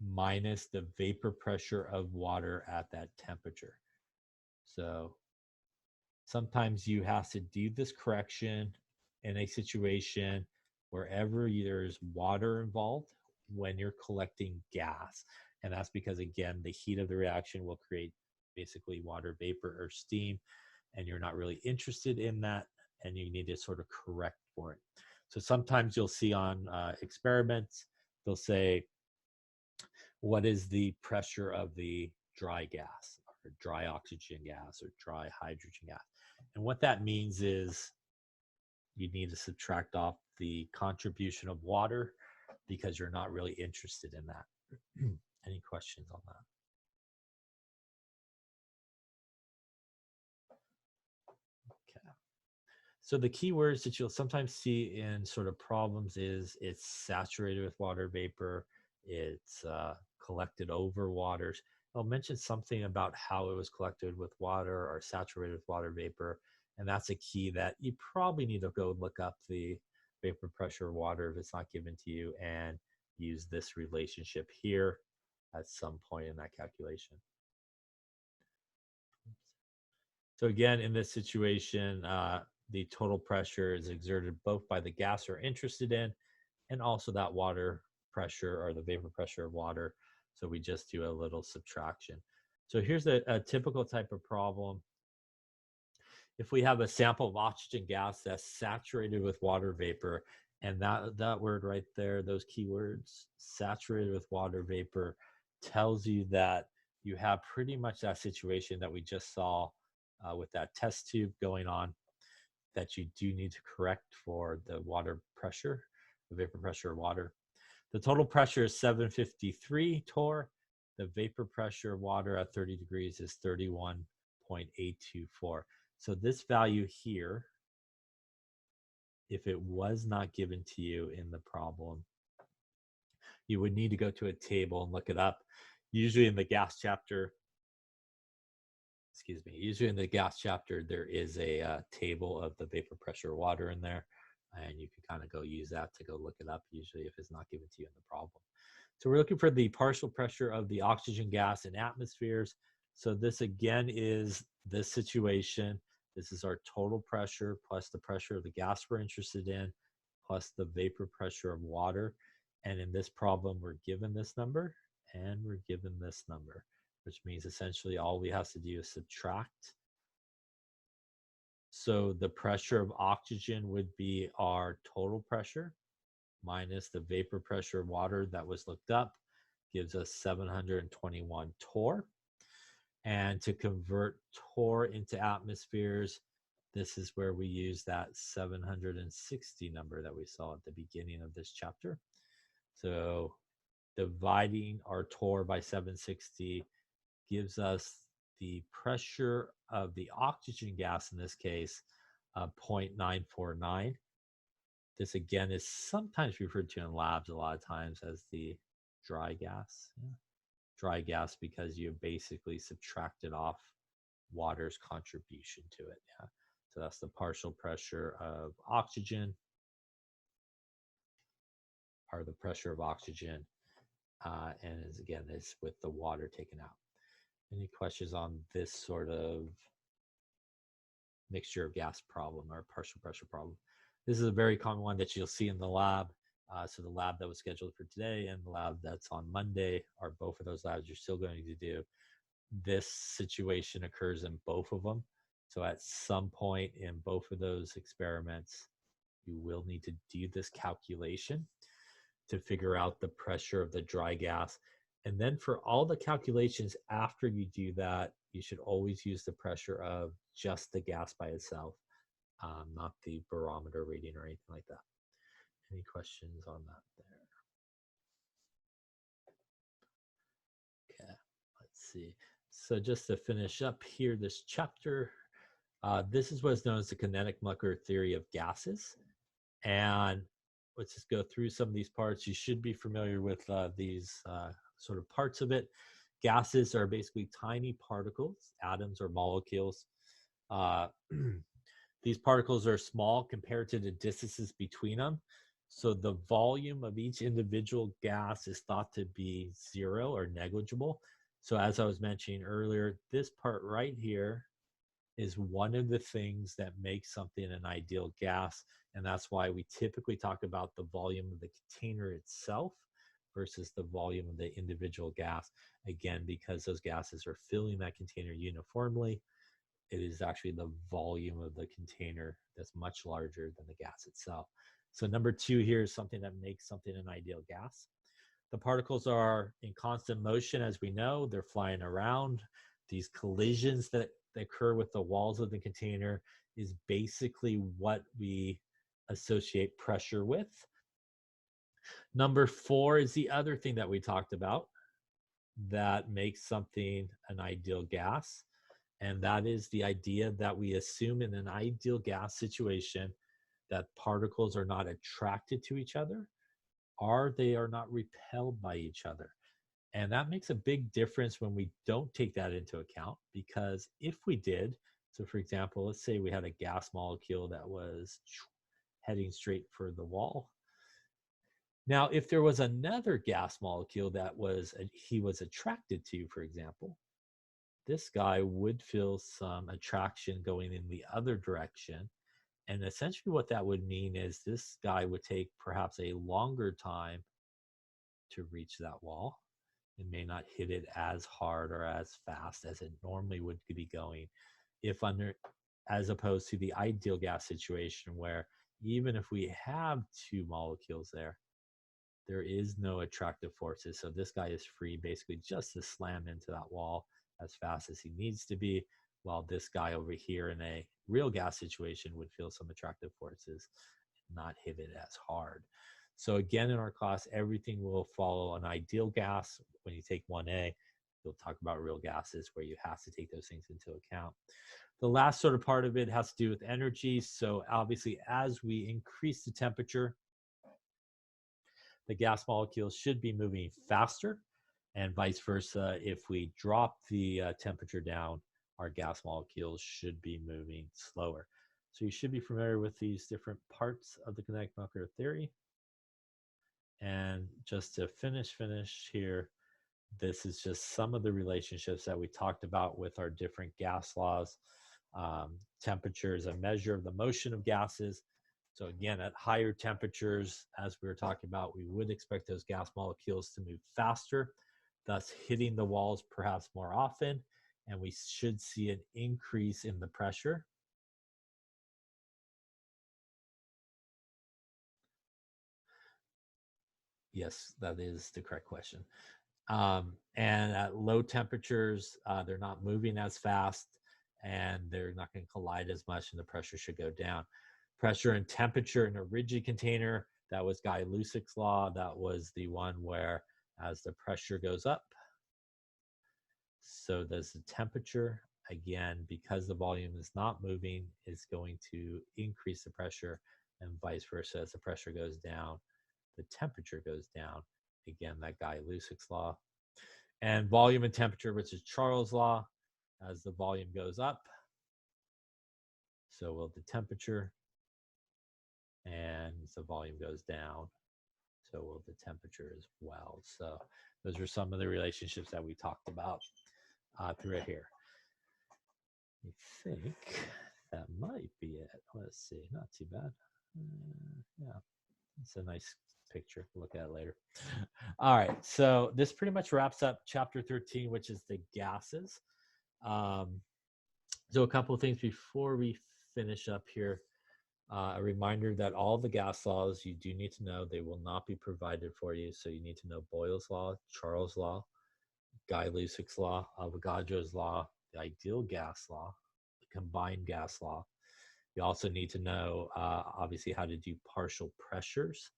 minus the vapor pressure of water at that temperature. So sometimes you have to do this correction in a situation wherever there's water involved when you're collecting gas. And that's because, again, the heat of the reaction will create basically water vapor or steam, and you're not really interested in that, and you need to sort of correct for it. So sometimes you'll see on experiments, they'll say, what is the pressure of the dry gas or dry oxygen gas or dry hydrogen gas? And what that means is you need to subtract off the contribution of water because you're not really interested in that. Any questions on that? Okay. So the key words that you'll sometimes see in sort of problems is it's saturated with water vapor, it's collected over waters. I'll mention something about how it was collected with water or saturated with water vapor, and that's a key that you probably need to go look up the vapor pressure of water if it's not given to you, and use this relationship here at some point in that calculation. So again, in this situation, the total pressure is exerted both by the gas you're interested in and also that water pressure or the vapor pressure of water. So we just do a little subtraction. So here's a typical type of problem. If we have a sample of oxygen gas that's saturated with water vapor, and that word right there, those keywords, saturated with water vapor, tells you that you have pretty much that situation that we just saw with that test tube going on, that you do need to correct for the water pressure, the vapor pressure of water. The total pressure is 753 torr. The vapor pressure of water at 30 degrees is 31.824. So this value here, if it was not given to you in the problem, you would need to go to a table and look it up. Usually in the gas chapter, usually in the gas chapter, there is a table of the vapor pressure of water in there, and you can kind of go use that to go look it up, usually if it's not given to you in the problem. So we're looking for the partial pressure of the oxygen gas in atmospheres. So this again is this situation. This is our total pressure plus the pressure of the gas we're interested in, plus the vapor pressure of water. And in this problem, we're given this number and we're given this number, which means essentially all we have to do is subtract. So the pressure of oxygen would be our total pressure minus the vapor pressure of water that was looked up, gives us 721 torr. And to convert torr into atmospheres, this is where we use that 760 number that we saw at the beginning of this chapter. So dividing our torr by 760 gives us the pressure of the oxygen gas, in this case, 0.949. This again is sometimes referred to in labs a lot of times as the dry gas. Yeah. Dry gas because you basically subtracted off water's contribution to it. Yeah. So that's the partial pressure of oxygen. are the pressure of oxygen, and is with the water taken out. Any questions on this sort of mixture of gas problem or partial pressure problem? This is a very common one that you'll see in the lab. So the lab that was scheduled for today and the lab that's on Monday are both of those labs you're still going to do. This situation occurs in both of them. So at some point in both of those experiments, you will need to do this calculation to figure out the pressure of the dry gas. And then for all the calculations after you do that, you should always use the pressure of just the gas by itself, not the barometer reading or anything like that. Any questions on that there? Okay, let's see. So just to finish up here, this chapter, this is what's known as the kinetic Mucker theory of gases. And let's just go through some of these parts. You should be familiar with these sort of parts of it. Gases are basically tiny particles, atoms or molecules. These particles are small compared to the distances between them. So the volume of each individual gas is thought to be zero or negligible. So as I was mentioning earlier, this part right here is one of the things that makes something an ideal gas. And that's why we typically talk about the volume of the container itself versus the volume of the individual gas. Again, because those gases are filling that container uniformly, it is actually the volume of the container that's much larger than the gas itself. So number 2 here is something that makes something an ideal gas. The particles are in constant motion, as we know. They're flying around. These collisions that occur with the walls of the container is basically what we associate pressure with. Number 4 is the other thing that we talked about that makes something an ideal gas. And that is the idea that we assume in an ideal gas situation that particles are not attracted to each other, or they are not repelled by each other. And that makes a big difference when we don't take that into account, because if we did, so for example, let's say we had a gas molecule that was heading straight for the wall. Now, if there was another gas molecule that he was attracted to, for example, this guy would feel some attraction going in the other direction. And essentially what that would mean is this guy would take perhaps a longer time to reach that wall. It may not hit it as hard or as fast as it normally would be going as opposed to the ideal gas situation where even if we have 2 molecules there is no attractive forces. So this guy is free basically just to slam into that wall as fast as he needs to be, while this guy over here in a real gas situation would feel some attractive forces, not hit it as hard. So again, in our class, everything will follow an ideal gas. When you take 1A, you'll talk about real gases where you have to take those things into account. The last sort of part of it has to do with energy. So obviously, as we increase the temperature, the gas molecules should be moving faster, and vice versa. If we drop the temperature down, our gas molecules should be moving slower. So you should be familiar with these different parts of the kinetic Mucker theory. And just to finish here, this is just some of the relationships that we talked about with our different gas laws. Temperature is a measure of the motion of gases. So again, at higher temperatures, as we were talking about, we would expect those gas molecules to move faster, thus hitting the walls perhaps more often, and we should see an increase in the pressure. Yes, that is the correct question. And at low temperatures, they're not moving as fast, and they're not going to collide as much, and the pressure should go down. Pressure and temperature in a rigid container, that was Guy Lusik's law. That was the one where as the pressure goes up, so does the temperature. Again, because the volume is not moving, it's going to increase the pressure, and vice versa. As the pressure goes down, the temperature goes down. Again, that Guy Lusik's law. And volume and temperature, which is Charles' law. As the volume goes up, so will the temperature. And the volume goes down, so will the temperature as well. So those are some of the relationships that we talked about through here. I think that might be it. Let's see, not too bad. Yeah, it's a nice picture. We'll look at it later. All right, so this pretty much wraps up chapter 13, which is the gases. So a couple of things before we finish up here. A reminder that all the gas laws you do need to know, they will not be provided for you. So you need to know Boyle's law, Charles' law, Guy-Lussac's law, Avogadro's law, the ideal gas law, the combined gas law. You also need to know, obviously, how to do partial pressures,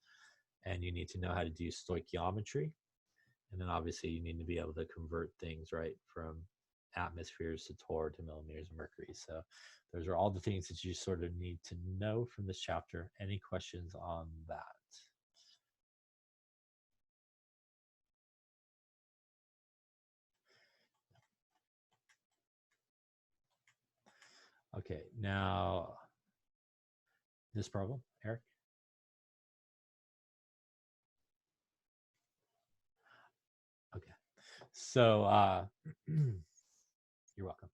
and you need to know how to do stoichiometry. And then obviously you need to be able to convert things, right, from atmospheres to torr to millimeters of mercury. So those are all the things that you sort of need to know from this chapter. Any questions on that? Okay, now this problem, Eric? Okay, so you're welcome.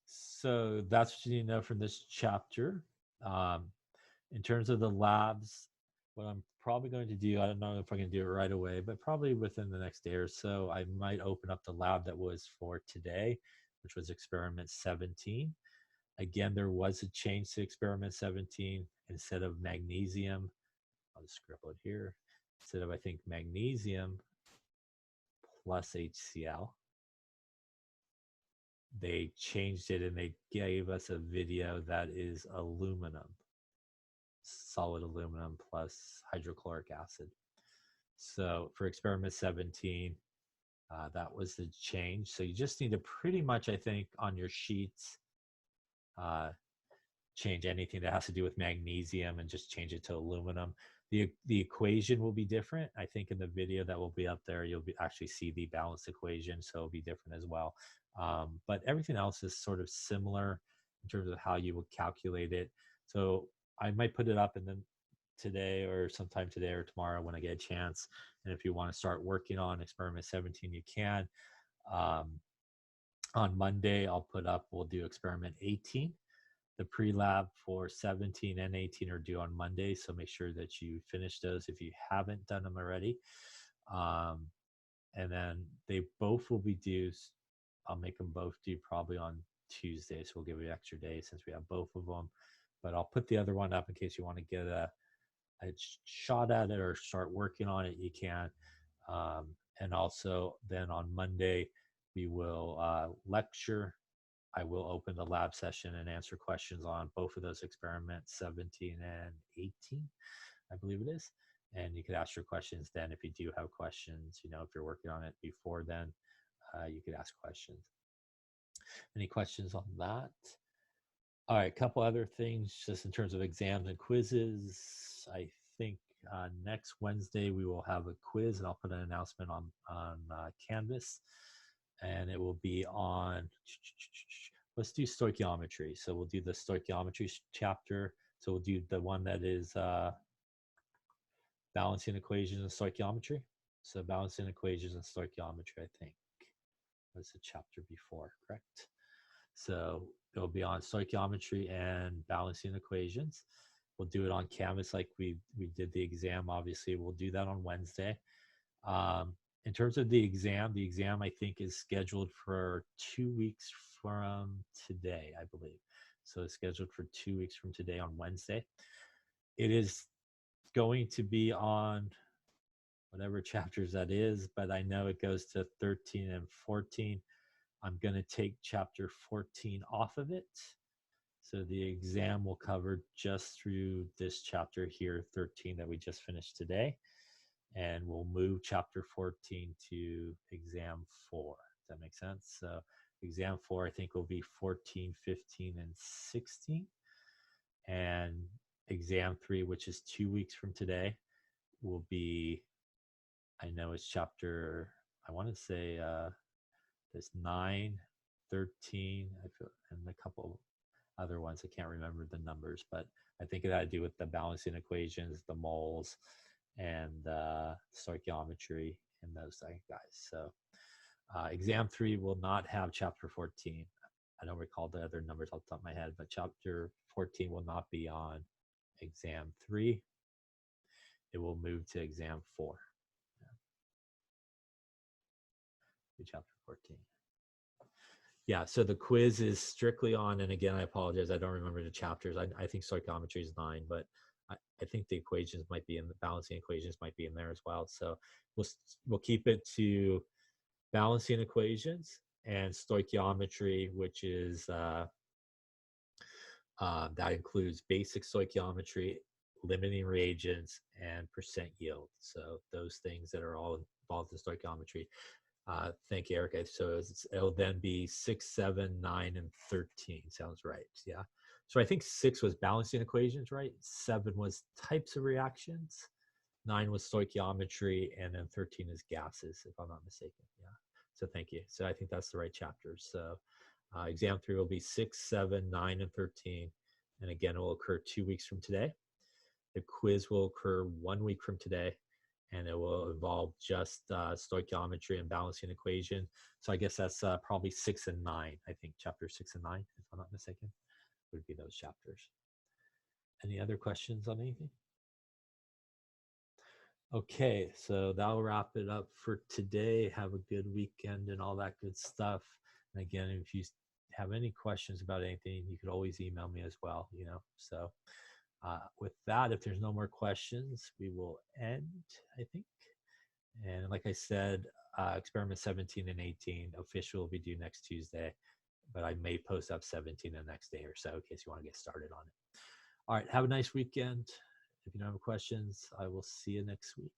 So that's what you need to know from this chapter. In terms of the labs, what I'm probably going to do, I don't know if I can do it right away, but probably within the next day or so, I might open up the lab that was for today, which was experiment 17. Again, there was a change to experiment 17. Instead of magnesium, I'll just scribble it here. Instead of, I think, magnesium plus HCl, they changed it and they gave us a video that is aluminum, solid aluminum plus hydrochloric acid. So for experiment 17, that was the change. So you just need to pretty much, I think, on your sheets, change anything that has to do with magnesium and just change it to aluminum. The equation will be different. I think in the video that will be up there, you'll actually see the balanced equation, so it'll be different as well. But everything else is sort of similar in terms of how you would calculate it. So I might put it up and then today or sometime today or tomorrow when I get a chance. And if you want to start working on experiment 17, you can. On Monday, I'll put up, we'll do experiment 18. The pre-lab for 17 and 18 are due on Monday, so make sure that you finish those if you haven't done them already. And then they both will be due. I'll make them both due probably on Tuesday, so we'll give you an extra day since we have both of them. But I'll put the other one up in case you want to get a shot at it or start working on it, you can. And also then on Monday, we will lecture. I will open the lab session and answer questions on both of those experiments, 17 and 18, I believe it is. And you could ask your questions then if you do have questions. You know, if you're working on it before then, you could ask questions. Any questions on that? All right, a couple other things just in terms of exams and quizzes. I think next Wednesday we will have a quiz, and I'll put an announcement on Canvas, and it will be on, let's do stoichiometry. So we'll do the stoichiometry chapter. So we'll do the one that is balancing equations and stoichiometry. So balancing equations and stoichiometry, I think, was the chapter before, correct? So it'll be on stoichiometry and balancing equations. We'll do it on Canvas like we did the exam. Obviously, we'll do that on Wednesday. In terms of the exam I think is scheduled for 2 weeks from today, I believe. So it's scheduled for 2 weeks from today on Wednesday. It is going to be on whatever chapters that is, but I know it goes to 13 and 14. I'm going to take chapter 14 off of it. So the exam will cover just through this chapter here, 13, that we just finished today. And we'll move chapter 14 to exam 4. Does that make sense? So exam 4, I think, will be 14, 15, and 16. And exam 3, which is 2 weeks from today, will be, I know it's chapter, I want to say there's 9, 13, I feel, and a couple other ones. I can't remember the numbers, but I think it had to do with the balancing equations, the moles, and stoichiometry and those guys. So exam 3 will not have chapter 14. I don't recall the other numbers off the top of my head, but chapter 14 will not be on exam 3. It will move to exam 4. Chapter 14. Yeah, so the quiz is strictly on, and again, I apologize, I don't remember the chapters. I think stoichiometry is 9, but I think the equations might be in the balancing equations might be in there as well. So we'll keep it to balancing equations and stoichiometry, which is that includes basic stoichiometry, limiting reagents, and percent yield. So those things that are all involved in stoichiometry. Thank you, Erica. So it'll then be 6, 7, 9, and 13. Sounds right. Yeah. So I think 6 was balancing equations, right? 7 was types of reactions. 9 was stoichiometry, and then 13 is gases, if I'm not mistaken. Yeah. So thank you. So I think that's the right chapter. So exam 3 will be 6, 7, 9, and 13. And again, it will occur 2 weeks from today. The quiz will occur 1 week from today, and it will involve just stoichiometry and balancing equation. So I guess that's probably 6 and 9. I think chapter 6 and 9, if I'm not mistaken, would be those chapters. Any other questions on anything? Okay, so that'll wrap it up for today. Have a good weekend and all that good stuff. And again, if you have any questions about anything, you could always email me as well, So with that, if there's no more questions, we will end, I think. And like I said, experiment 17 and 18 official will be due next Tuesday, but I may post up 17 the next day or so in case you want to get started on it. All right, have a nice weekend. If you don't have questions, I will see you next week.